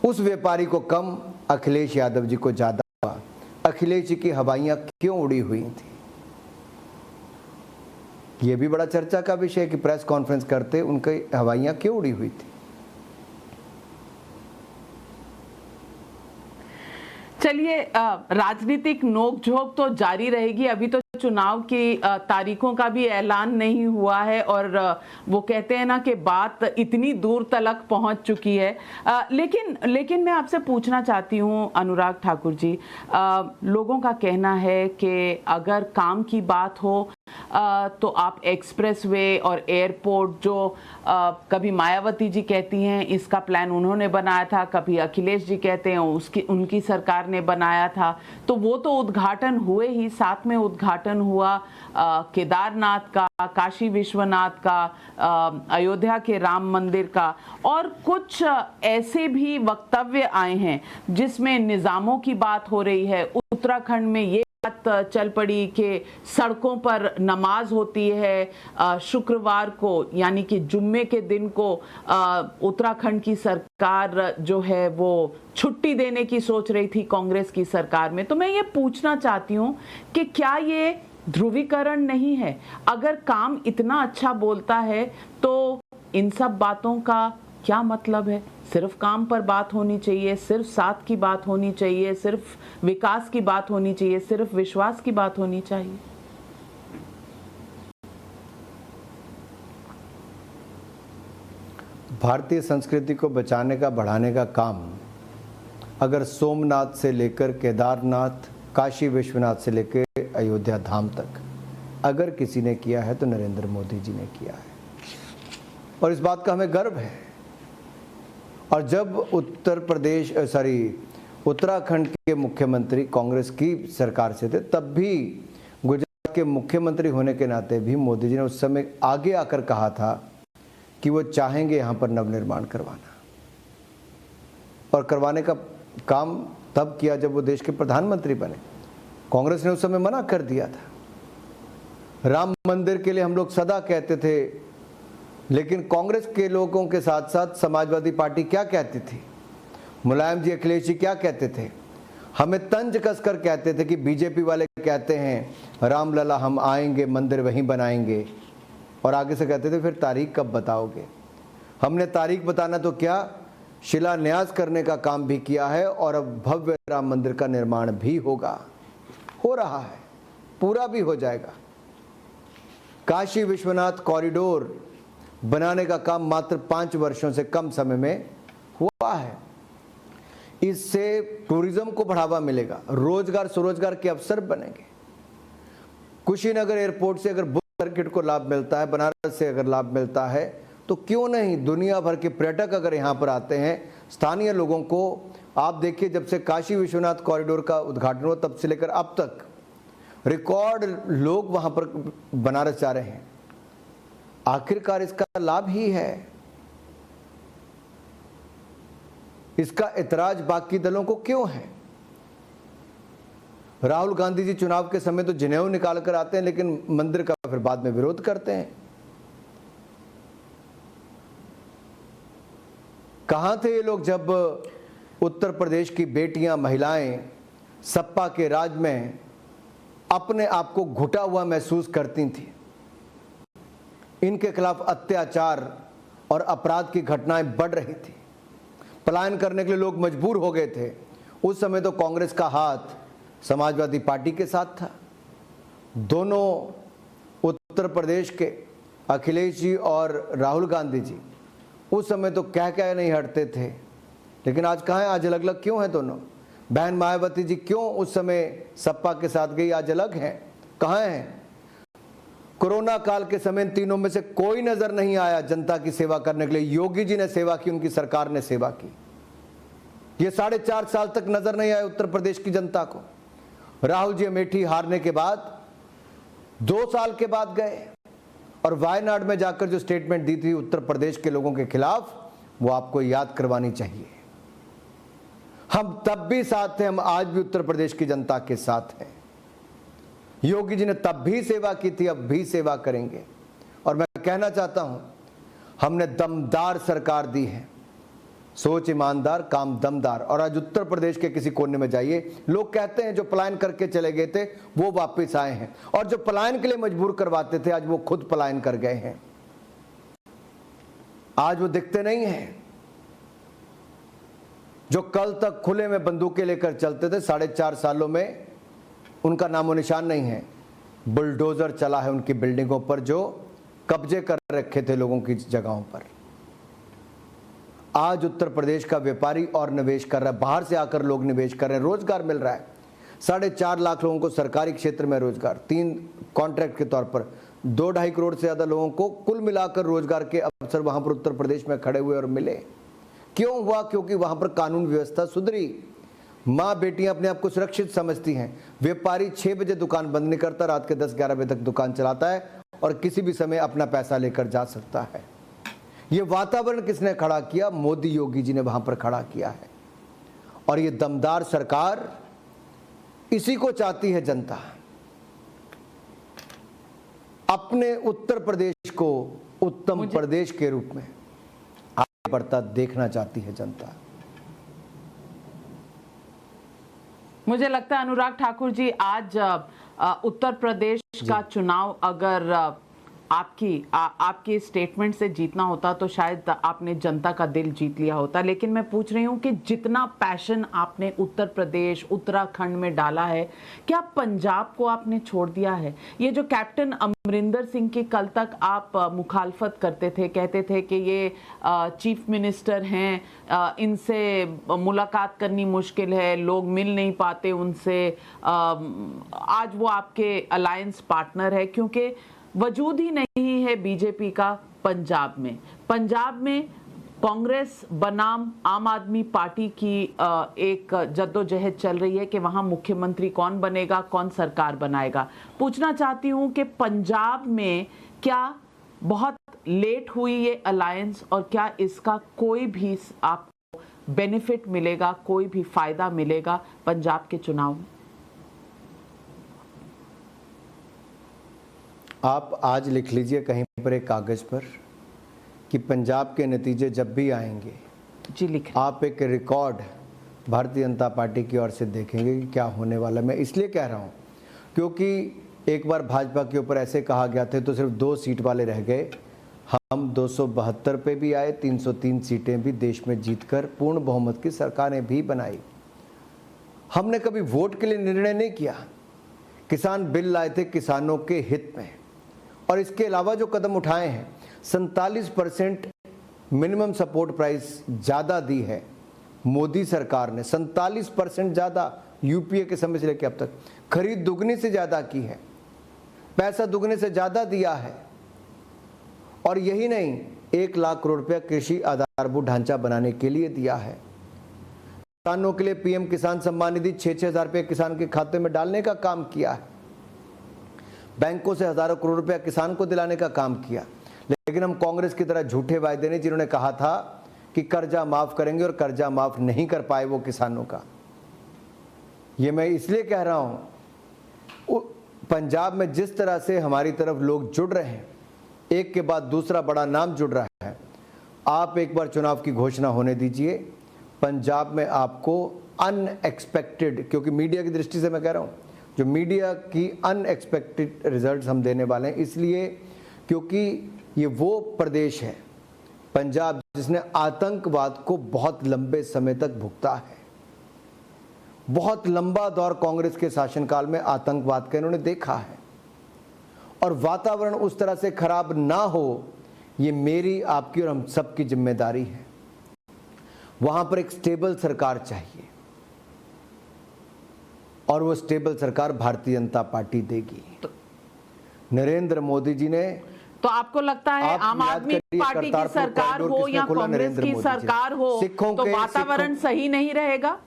उस व्यापारी को कम, अखिलेश यादव जी को ज्यादा हुआ। अखिलेश जी की हवाइयां क्यों उड़ी हुई थी, ये भी बड़ा चर्चा का विषय है कि प्रेस कॉन्फ्रेंस करते उनकी हवाइयां क्यों उड़ी हुई थी। चलिए, राजनीतिक नोकझोंक तो जारी रहेगी। अभी तो चुनाव की तारीखों का भी ऐलान नहीं हुआ है और वो कहते हैं ना कि बात इतनी दूर तलक पहुंच चुकी है। लेकिन मैं आपसे पूछना चाहती हूं अनुराग ठाकुर जी, लोगों का कहना है कि अगर काम की बात हो तो आप एक्सप्रेसवे और एयरपोर्ट जो कभी मायावती जी कहती हैं इसका प्लान उन्होंने बनाया था, कभी अखिलेश जी कहते हैं उनकी सरकार ने बनाया था, तो वो तो उद्घाटन हुए ही, साथ में उद्घाटन हुआ केदारनाथ का, काशी विश्वनाथ का, अयोध्या के राम मंदिर का, और कुछ ऐसे भी वक्तव्य आए हैं जिसमें निजामों की बात हो रही है। उत्तराखंड में ये बात चल पड़ी कि सड़कों पर नमाज होती है शुक्रवार को, यानी कि जुम्मे के दिन को उत्तराखंड की सरकार जो है वो छुट्टी देने की सोच रही थी कांग्रेस की सरकार में। तो मैं ये पूछना चाहती हूँ कि क्या ये ध्रुवीकरण नहीं है? अगर काम इतना अच्छा बोलता है तो इन सब बातों का क्या मतलब है? सिर्फ काम पर बात होनी चाहिए, सिर्फ साथ की बात होनी चाहिए, सिर्फ विकास की बात होनी चाहिए, सिर्फ विश्वास की बात होनी चाहिए। भारतीय संस्कृति को बचाने का, बढ़ाने का काम अगर सोमनाथ से लेकर केदारनाथ, काशी विश्वनाथ से लेकर अयोध्या धाम तक अगर किसी ने किया है तो नरेंद्र मोदी जी ने किया है, और इस बात का हमें गर्व है। और जब उत्तराखंड के मुख्यमंत्री कांग्रेस की सरकार से थे, तब भी गुजरात के मुख्यमंत्री होने के नाते भी मोदी जी ने उस समय आगे आकर कहा था कि वो चाहेंगे यहाँ पर नवनिर्माण करवाना, और करवाने का काम तब किया जब वो देश के प्रधानमंत्री बने। कांग्रेस ने उस समय मना कर दिया था। राम मंदिर के लिए हम लोग सदा कहते थे, लेकिन कांग्रेस के लोगों के साथ साथ समाजवादी पार्टी क्या कहती थी, मुलायम जी, अखिलेश जी क्या कहते थे? हमें तंज कसकर कहते थे कि बीजेपी वाले कहते हैं रामलला हम आएंगे, मंदिर वहीं बनाएंगे, और आगे से कहते थे फिर तारीख कब बताओगे? हमने तारीख बताना तो क्या, शिलान्यास करने का काम भी किया है, और अब भव्य राम मंदिर का निर्माण भी होगा, हो रहा है, पूरा भी हो जाएगा। काशी विश्वनाथ कॉरिडोर बनाने का काम मात्र 5 वर्षों से कम समय में हुआ है। इससे टूरिज्म को बढ़ावा मिलेगा, रोजगार स्वरोजगार के अवसर बनेंगे। कुशीनगर एयरपोर्ट से अगर बुक सर्किट को लाभ मिलता है, बनारस से अगर लाभ मिलता है, तो क्यों नहीं दुनिया भर के पर्यटक अगर यहाँ पर आते हैं, स्थानीय लोगों को आप देखिए, जब से काशी विश्वनाथ कॉरिडोर का उद्घाटन हुआ तब से लेकर अब तक रिकॉर्ड लोग वहां पर बनारस जा रहे हैं। आखिरकार इसका लाभ ही है, इसका इतराज बाकी दलों को क्यों है? राहुल गांधी जी चुनाव के समय तो जनेऊ निकाल कर आते हैं, लेकिन मंदिर का फिर बाद में विरोध करते हैं। कहां थे ये लोग जब उत्तर प्रदेश की बेटियां, महिलाएं सपा के राज में अपने आप को घुटा हुआ महसूस करती थी? इनके खिलाफ अत्याचार और अपराध की घटनाएं बढ़ रही थी, पलायन करने के लिए लोग मजबूर हो गए थे। उस समय तो कांग्रेस का हाथ समाजवादी पार्टी के साथ था। दोनों उत्तर प्रदेश के अखिलेश जी और राहुल गांधी जी उस समय तो कह नहीं हटते थे, लेकिन आज कहाँ हैं? आज अलग अलग क्यों हैं दोनों? बहन मायावती जी क्यों उस समय सपा के साथ गई, आज अलग हैं, कहाँ हैं? कोरोना काल के समय तीनों में से कोई नजर नहीं आया जनता की सेवा करने के लिए। योगी जी ने सेवा की, उनकी सरकार ने सेवा की। ये 4.5 साल तक नजर नहीं आए उत्तर प्रदेश की जनता को। राहुल जी अमेठी हारने के बाद 2 साल के बाद गए और वायनाड में जाकर जो स्टेटमेंट दी थी उत्तर प्रदेश के लोगों के खिलाफ, वो आपको याद करवानी चाहिए। हम तब भी साथ थे, हम आज भी उत्तर प्रदेश की जनता के साथ हैं। योगी जी ने तब भी सेवा की थी, अब भी सेवा करेंगे। और मैं कहना चाहता हूं, हमने दमदार सरकार दी है, सोच ईमानदार, काम दमदार। और आज उत्तर प्रदेश के किसी कोने में जाइए, लोग कहते हैं जो पलायन करके चले गए थे वो वापस आए हैं, और जो पलायन के लिए मजबूर करवाते थे आज वो खुद पलायन कर गए हैं। आज वो दिखते नहीं हैं। जो कल तक खुले में बंदूकें लेकर चलते थे, 4.5 सालों में उनका नामो निशान नहीं है। बुलडोजर चला है उनकी बिल्डिंगों पर, जो कब्जे कर रखे थे लोगों की जगहों पर। आज उत्तर प्रदेश का व्यापारी और निवेश कर रहा है, बाहर से आकर लोग निवेश कर रहे हैं, रोजगार मिल रहा है। 4.5 लाख लोगों को सरकारी क्षेत्र में रोजगार, 3 कॉन्ट्रैक्ट के तौर पर 2-2.5 करोड़ से ज्यादा लोगों को कुल मिलाकर रोजगार के अवसर वहां पर उत्तर प्रदेश में खड़े हुए और मिले। क्यों हुआ? क्योंकि वहां पर कानून व्यवस्था सुधरी। माँ बेटियां अपने आप को सुरक्षित समझती हैं। व्यापारी 6 बजे दुकान बंद नहीं करता, रात के 10-11 बजे तक दुकान चलाता है और किसी भी समय अपना पैसा लेकर जा सकता है। ये वातावरण किसने खड़ा किया? मोदी योगी जी ने वहां पर खड़ा किया है। और ये दमदार सरकार, इसी को चाहती है जनता। अपने उत्तर प्रदेश को उत्तम प्रदेश के रूप में आगे बढ़ता देखना चाहती है जनता। मुझे लगता है अनुराग ठाकुर जी, आज उत्तर प्रदेश का चुनाव अगर आपकी स्टेटमेंट से जीतना होता तो शायद आपने जनता का दिल जीत लिया होता। लेकिन मैं पूछ रही हूँ कि जितना पैशन आपने उत्तर प्रदेश, उत्तराखंड में डाला है, क्या पंजाब को आपने छोड़ दिया है? ये जो कैप्टन अमरिंदर सिंह की कल तक आप मुखालफत करते थे, कहते थे कि ये चीफ मिनिस्टर हैं, इनसे मुलाकात करनी मुश्किल है, लोग मिल नहीं पाते उनसे, आज वो आपके अलायंस पार्टनर है, क्योंकि वजूद ही नहीं है बीजेपी का पंजाब में। पंजाब में कांग्रेस बनाम आम आदमी पार्टी की एक जद्दोजहद चल रही है कि वहां मुख्यमंत्री कौन बनेगा, कौन सरकार बनाएगा। पूछना चाहती हूं कि पंजाब में क्या बहुत लेट हुई ये अलायंस, और क्या इसका कोई भी आपको बेनिफिट मिलेगा, कोई भी फायदा मिलेगा पंजाब के चुनाव में? आप आज लिख लीजिए कहीं पर एक कागज़ पर कि पंजाब के नतीजे जब भी आएंगे, जी लिख, आप एक रिकॉर्ड भारतीय जनता पार्टी की ओर से देखेंगे कि क्या होने वाला। मैं इसलिए कह रहा हूँ क्योंकि एक बार भाजपा के ऊपर ऐसे कहा गया था तो सिर्फ 2 सीट वाले रह गए। हम 272 पे भी आए, 303 सीटें भी देश में जीतकर पूर्ण बहुमत की सरकारें भी बनाई। हमने कभी वोट के लिए निर्णय नहीं किया। किसान बिल लाए थे किसानों के हित में, और इसके अलावा जो कदम उठाए हैं, 47% मिनिमम सपोर्ट प्राइस ज़्यादा दी है मोदी सरकार ने, 47% ज़्यादा यूपीए के समय से लेकर अब तक। खरीद दुगनी से ज़्यादा की है, पैसा दुगने से ज़्यादा दिया है। और यही नहीं, 1 लाख करोड़ रुपया कृषि आधारभूत ढांचा बनाने के लिए दिया है। किसानों के लिए पीएम किसान सम्मान निधि 6-6 हज़ार रुपये किसान के खाते में डालने का काम किया है। बैंकों से हजारों करोड़ रुपया किसान को दिलाने का काम किया। लेकिन हम कांग्रेस की तरह झूठे वायदे नहीं, जिन्होंने कहा था कि कर्जा माफ करेंगे और कर्जा माफ नहीं कर पाए वो किसानों का। ये मैं इसलिए कह रहा हूं, पंजाब में जिस तरह से हमारी तरफ लोग जुड़ रहे हैं, एक के बाद दूसरा बड़ा नाम जुड़ रहा है, आप एक बार चुनाव की घोषणा होने दीजिए। पंजाब में आपको अनएक्सपेक्टेड, क्योंकि मीडिया की दृष्टि से मैं कह रहा हूं, जो मीडिया की अनएक्सपेक्टेड रिजल्ट्स हम देने वाले हैं, इसलिए क्योंकि ये वो प्रदेश है पंजाब जिसने आतंकवाद को बहुत लंबे समय तक भुगता है। बहुत लंबा दौर कांग्रेस के शासनकाल में आतंकवाद का इन्होंने देखा है, और वातावरण उस तरह से खराब ना हो, ये मेरी, आपकी और हम सबकी जिम्मेदारी है। वहां पर एक स्टेबल सरकार चाहिए, और वो स्टेबल सरकार भारतीय जनता पार्टी देगी। नरेंद्र मोदी जी ने, तो आपको लगता है आम आदमी पार्टी की सरकार हो या कांग्रेस की सरकार हो, तो वातावरण सही नहीं रहेगा?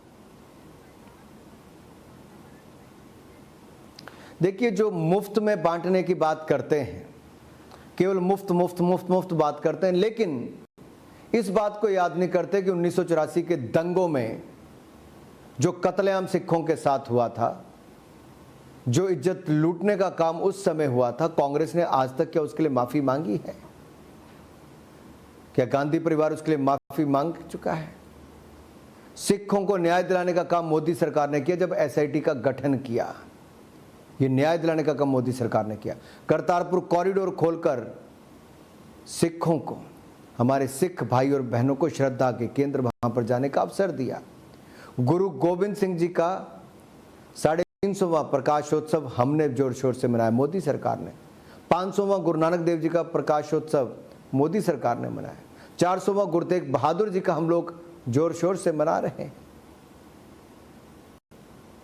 देखिए, जो मुफ्त में बांटने की बात करते हैं, केवल मुफ्त मुफ्त मुफ्त मुफ्त बात करते हैं, लेकिन इस बात को याद नहीं करते कि 1984 के दंगों में जो कत्लेआम सिखों के साथ हुआ था, जो इज्जत लूटने का काम उस समय हुआ था, कांग्रेस ने आज तक क्या उसके लिए माफी मांगी है? क्या गांधी परिवार उसके लिए माफी मांग चुका है? सिखों को न्याय दिलाने का काम मोदी सरकार ने किया जब एसआईटी का गठन किया। ये न्याय दिलाने का काम मोदी सरकार ने किया। करतारपुर कॉरिडोर खोलकर सिखों को, हमारे सिख भाई और बहनों को श्रद्धा के केंद्र वहां पर जाने का अवसर दिया। गुरु गोविंद सिंह जी का 350वां प्रकाशोत्सव हमने जोर शोर से मनाया, मोदी सरकार ने। 500वां गुरु नानक देव जी का प्रकाशोत्सव मोदी सरकार ने मनाया। 400वां गुरु तेग बहादुर जी का हम लोग जोर शोर से मना रहे हैं।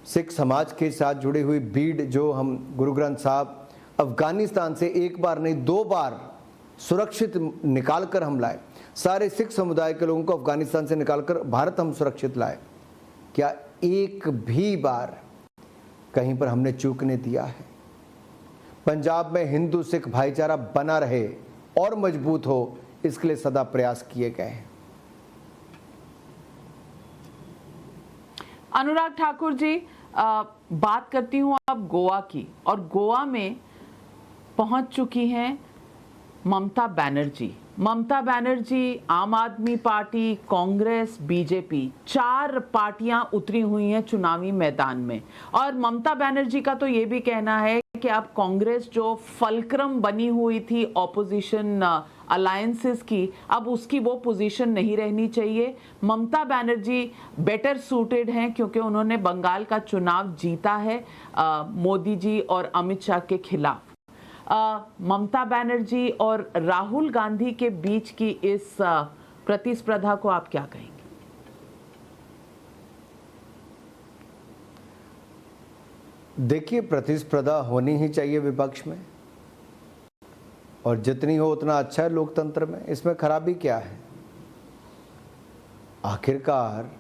सिख समाज के साथ जुड़ी हुई भीड़, जो हम गुरु ग्रंथ साहब अफगानिस्तान से एक बार नहीं 2 बार सुरक्षित निकालकर हम लाए, सारे सिख समुदाय के लोगों को अफगानिस्तान से निकालकर भारत हम सुरक्षित लाए। क्या एक भी बार कहीं पर हमने चूकने दिया है? पंजाब में हिंदू सिख भाईचारा बना रहे और मजबूत हो, इसके लिए सदा प्रयास किए गए हैं। अनुराग ठाकुर जी, बात करती हूं अब गोवा की, और गोवा में पहुंच चुकी हैं ममता बनर्जी। ममता बनर्जी, आम आदमी पार्टी, कांग्रेस, बीजेपी, 4 पार्टियां उतरी हुई हैं चुनावी मैदान में। और ममता बनर्जी का तो ये भी कहना है कि अब कांग्रेस जो फलक्रम बनी हुई थी ऑपोजिशन अलायंसेस की, अब उसकी वो पोजीशन नहीं रहनी चाहिए। ममता बनर्जी बेटर सूटेड हैं क्योंकि उन्होंने बंगाल का चुनाव जीता है मोदी जी और अमित शाह के खिलाफ। ममता बनर्जी और राहुल गांधी के बीच की इस प्रतिस्पर्धा को आप क्या कहेंगे? देखिए, प्रतिस्पर्धा होनी ही चाहिए विपक्ष में, और जितनी हो उतना अच्छा है लोकतंत्र में। इसमें खराबी क्या है? आखिरकार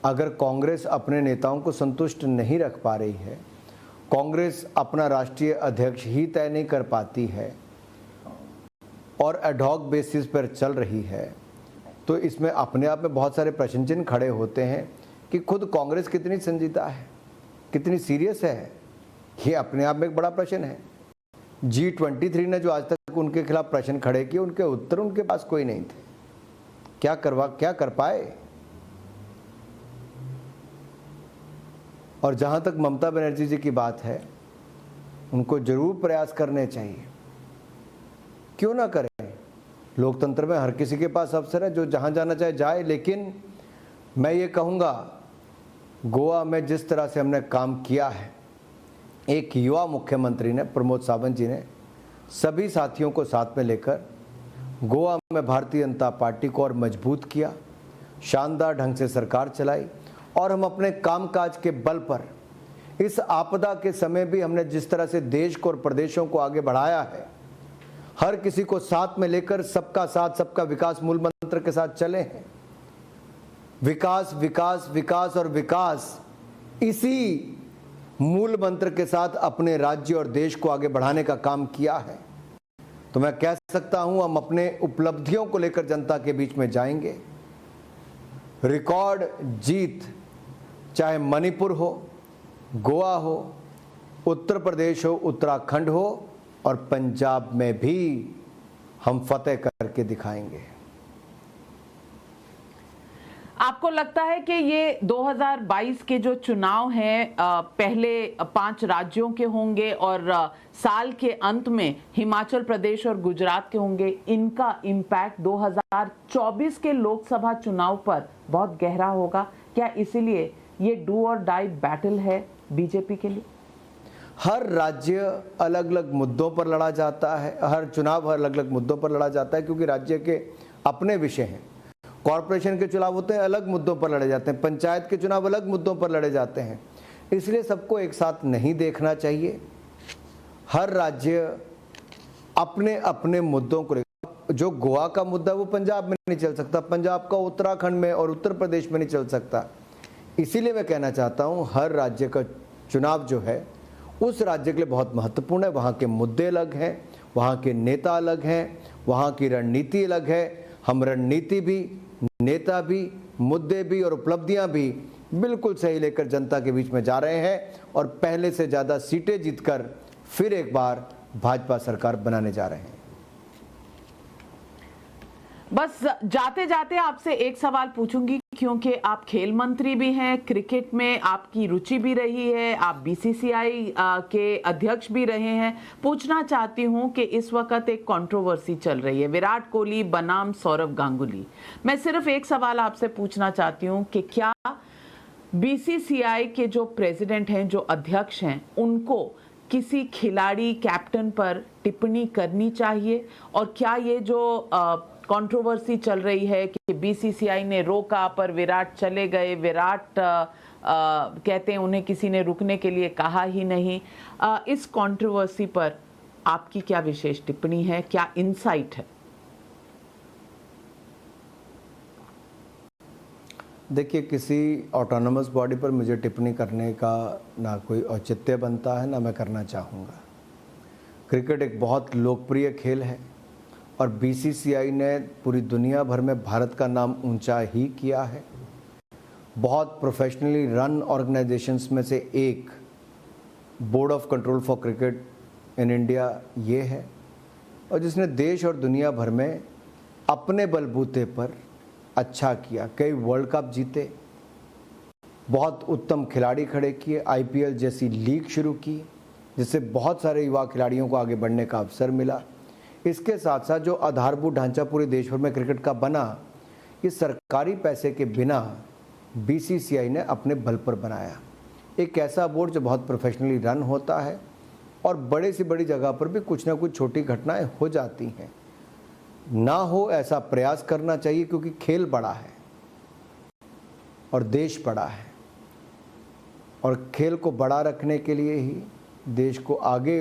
अगर कांग्रेस अपने नेताओं को संतुष्ट नहीं रख पा रही है, कांग्रेस अपना राष्ट्रीय अध्यक्ष ही तय नहीं कर पाती है और एडहॉक बेसिस पर चल रही है, तो इसमें अपने आप में बहुत सारे प्रश्न चिन्ह खड़े होते हैं कि खुद कांग्रेस कितनी संजीदा है, कितनी सीरियस है। ये अपने आप में एक बड़ा प्रश्न है। G23 ने जो आज तक उनके खिलाफ प्रश्न खड़े किए, उनके उत्तर उनके पास कोई नहीं थे। क्या कर पाए? और जहां तक ममता बनर्जी जी की बात है, उनको जरूर प्रयास करने चाहिए। क्यों ना करें? लोकतंत्र में हर किसी के पास अवसर है, जो जहां जाना चाहे जाए। लेकिन मैं ये कहूँगा, गोवा में जिस तरह से हमने काम किया है, एक युवा मुख्यमंत्री ने, प्रमोद सावंत जी ने, सभी साथियों को साथ में लेकर गोवा में भारतीय जनता पार्टी को और मजबूत किया, शानदार ढंग से सरकार चलाई। और हम अपने कामकाज के बल पर इस आपदा के समय भी हमने जिस तरह से देश को और प्रदेशों को आगे बढ़ाया है, हर किसी को साथ में लेकर सबका साथ सबका विकास मूल मंत्र के साथ चले हैं। विकास विकास विकास और विकास, इसी मूल मंत्र के साथ अपने राज्य और देश को आगे बढ़ाने का काम किया है, तो मैं कह सकता हूं हम अपने उपलब्धियों को लेकर जनता के बीच में जाएंगे। रिकॉर्ड जीत, चाहे मणिपुर हो, गोवा हो, उत्तर प्रदेश हो, उत्तराखंड हो और पंजाब में भी हम फतेह करके दिखाएंगे। आपको लगता है कि ये 2022 के जो चुनाव हैं पहले 5 राज्यों के होंगे और साल के अंत में हिमाचल प्रदेश और गुजरात के होंगे, इनका इम्पैक्ट 2024 के लोकसभा चुनाव पर बहुत गहरा होगा? क्या इसीलिए ये डू और डाई बैटल है बीजेपी के लिए? हर राज्य अलग अलग मुद्दों पर लड़ा जाता है, हर चुनाव अलग अलग मुद्दों पर लड़ा जाता है, क्योंकि राज्य के अपने विषय हैं। कॉरपोरेशन के चुनाव होते हैं, अलग मुद्दों पर लड़े जाते हैं, पंचायत के चुनाव अलग मुद्दों पर लड़े जाते हैं, इसलिए सबको एक साथ नहीं देखना चाहिए। हर राज्य अपने अपने मुद्दों को, जो गोवा का मुद्दा वो पंजाब में नहीं चल सकता, पंजाब का उत्तराखंड में और उत्तर प्रदेश में नहीं चल सकता। इसीलिए मैं कहना चाहता हूँ हर राज्य का चुनाव जो है उस राज्य के लिए बहुत महत्वपूर्ण है। वहाँ के मुद्दे अलग हैं, वहाँ के नेता अलग हैं, वहाँ की रणनीति अलग है। हम रणनीति भी, नेता भी, मुद्दे भी और उपलब्धियां भी बिल्कुल सही लेकर जनता के बीच में जा रहे हैं और पहले से ज़्यादा सीटें जीतकर फिर एक बार भाजपा सरकार बनाने जा रहे हैं। बस जाते जाते आपसे एक सवाल पूछूंगी, क्योंकि आप खेल मंत्री भी हैं, क्रिकेट में आपकी रुचि भी रही है, आप बीसीसीआई के अध्यक्ष भी रहे हैं। पूछना चाहती हूं कि इस वक्त एक कंट्रोवर्सी चल रही है, विराट कोहली बनाम सौरव गांगुली। मैं सिर्फ एक सवाल आपसे पूछना चाहती हूं कि क्या बीसीसीआई के जो प्रेसिडेंट हैं, जो अध्यक्ष हैं, उनको किसी खिलाड़ी कैप्टन पर टिप्पणी करनी चाहिए? और क्या ये जो कंट्रोवर्सी चल रही है कि बीसीसीआई ने रोका पर विराट चले गए, विराट कहते हैं उन्हें किसी ने रुकने के लिए कहा ही नहीं, इस कंट्रोवर्सी पर आपकी क्या विशेष टिप्पणी है, क्या इनसाइट है? देखिए, किसी ऑटोनोमस बॉडी पर मुझे टिप्पणी करने का ना कोई औचित्य बनता है, ना मैं करना चाहूँगा। क्रिकेट एक बहुत लोकप्रिय खेल है और बीसीसीआई ने पूरी दुनिया भर में भारत का नाम ऊंचा ही किया है। बहुत प्रोफेशनली रन ऑर्गेनाइजेशंस में से एक board of control for cricket in India ये है, और जिसने देश और दुनिया भर में अपने बलबूते पर अच्छा किया। कई वर्ल्ड कप जीते, बहुत उत्तम खिलाड़ी खड़े किए, आईपीएल जैसी लीग शुरू की जिससे बहुत सारे युवा खिलाड़ियों को आगे बढ़ने का अवसर मिला। इसके साथ साथ जो आधारभूत ढांचा पूरे देश भर में क्रिकेट का बना, ये सरकारी पैसे के बिना बीसीसीआई ने अपने बल पर बनाया। एक ऐसा बोर्ड जो बहुत प्रोफेशनली रन होता है और बड़े से बड़ी जगह पर भी कुछ ना कुछ छोटी घटनाएं हो जाती हैं। ना हो ऐसा प्रयास करना चाहिए, क्योंकि खेल बड़ा है और देश बड़ा है, और खेल को बड़ा रखने के लिए ही, देश को आगे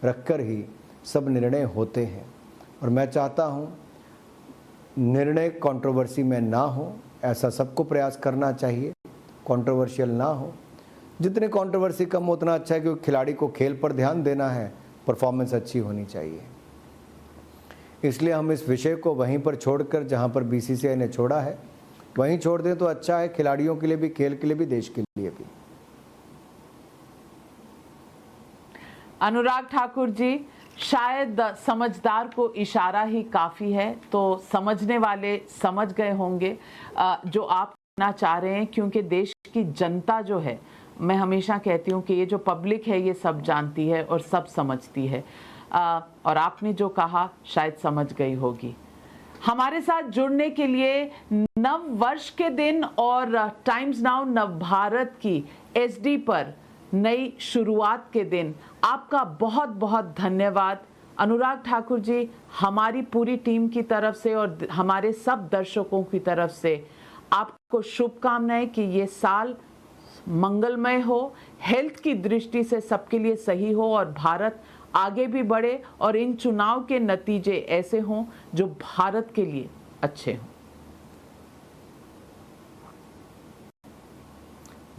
रखकर ही सब निर्णय होते हैं। और मैं चाहता हूँ निर्णय कंट्रोवर्सी में ना हो, ऐसा सबको प्रयास करना चाहिए, कंट्रोवर्शियल ना हो। जितनी कंट्रोवर्सी कम हो उतना अच्छा है, क्योंकि खिलाड़ी को खेल पर ध्यान देना है, परफॉर्मेंस अच्छी होनी चाहिए। इसलिए हम इस विषय को वहीं पर छोड़कर, जहाँ पर बीसीसीआई ने छोड़ा है वहीं छोड़ दें तो अच्छा है, खिलाड़ियों के लिए भी, खेल के लिए भी, देश के लिए भी। अनुराग ठाकुर जी, शायद समझदार को इशारा ही काफ़ी है, तो समझने वाले समझ गए होंगे जो आप कहना चाह रहे हैं, क्योंकि देश की जनता जो है, मैं हमेशा कहती हूँ कि ये जो पब्लिक है ये सब जानती है और सब समझती है, और आपने जो कहा शायद समझ गई होगी। हमारे साथ जुड़ने के लिए नव वर्ष के दिन और टाइम्स नाउ नव भारत की एसडी पर नई शुरुआत के दिन आपका बहुत बहुत धन्यवाद। अनुराग ठाकुर जी, हमारी पूरी टीम की तरफ से और हमारे सब दर्शकों की तरफ से आपको शुभकामनाएं कि ये साल मंगलमय हो, हेल्थ की दृष्टि से सबके लिए सही हो और भारत आगे भी बढ़े और इन चुनाव के नतीजे ऐसे हों जो भारत के लिए अच्छे हों।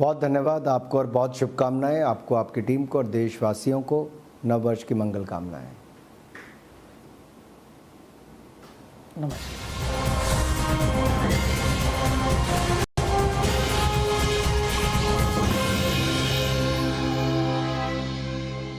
बहुत धन्यवाद आपको और बहुत शुभकामनाएं आपको, आपकी टीम को और देशवासियों को नव वर्ष की मंगल कामनाएं। नमस्कार।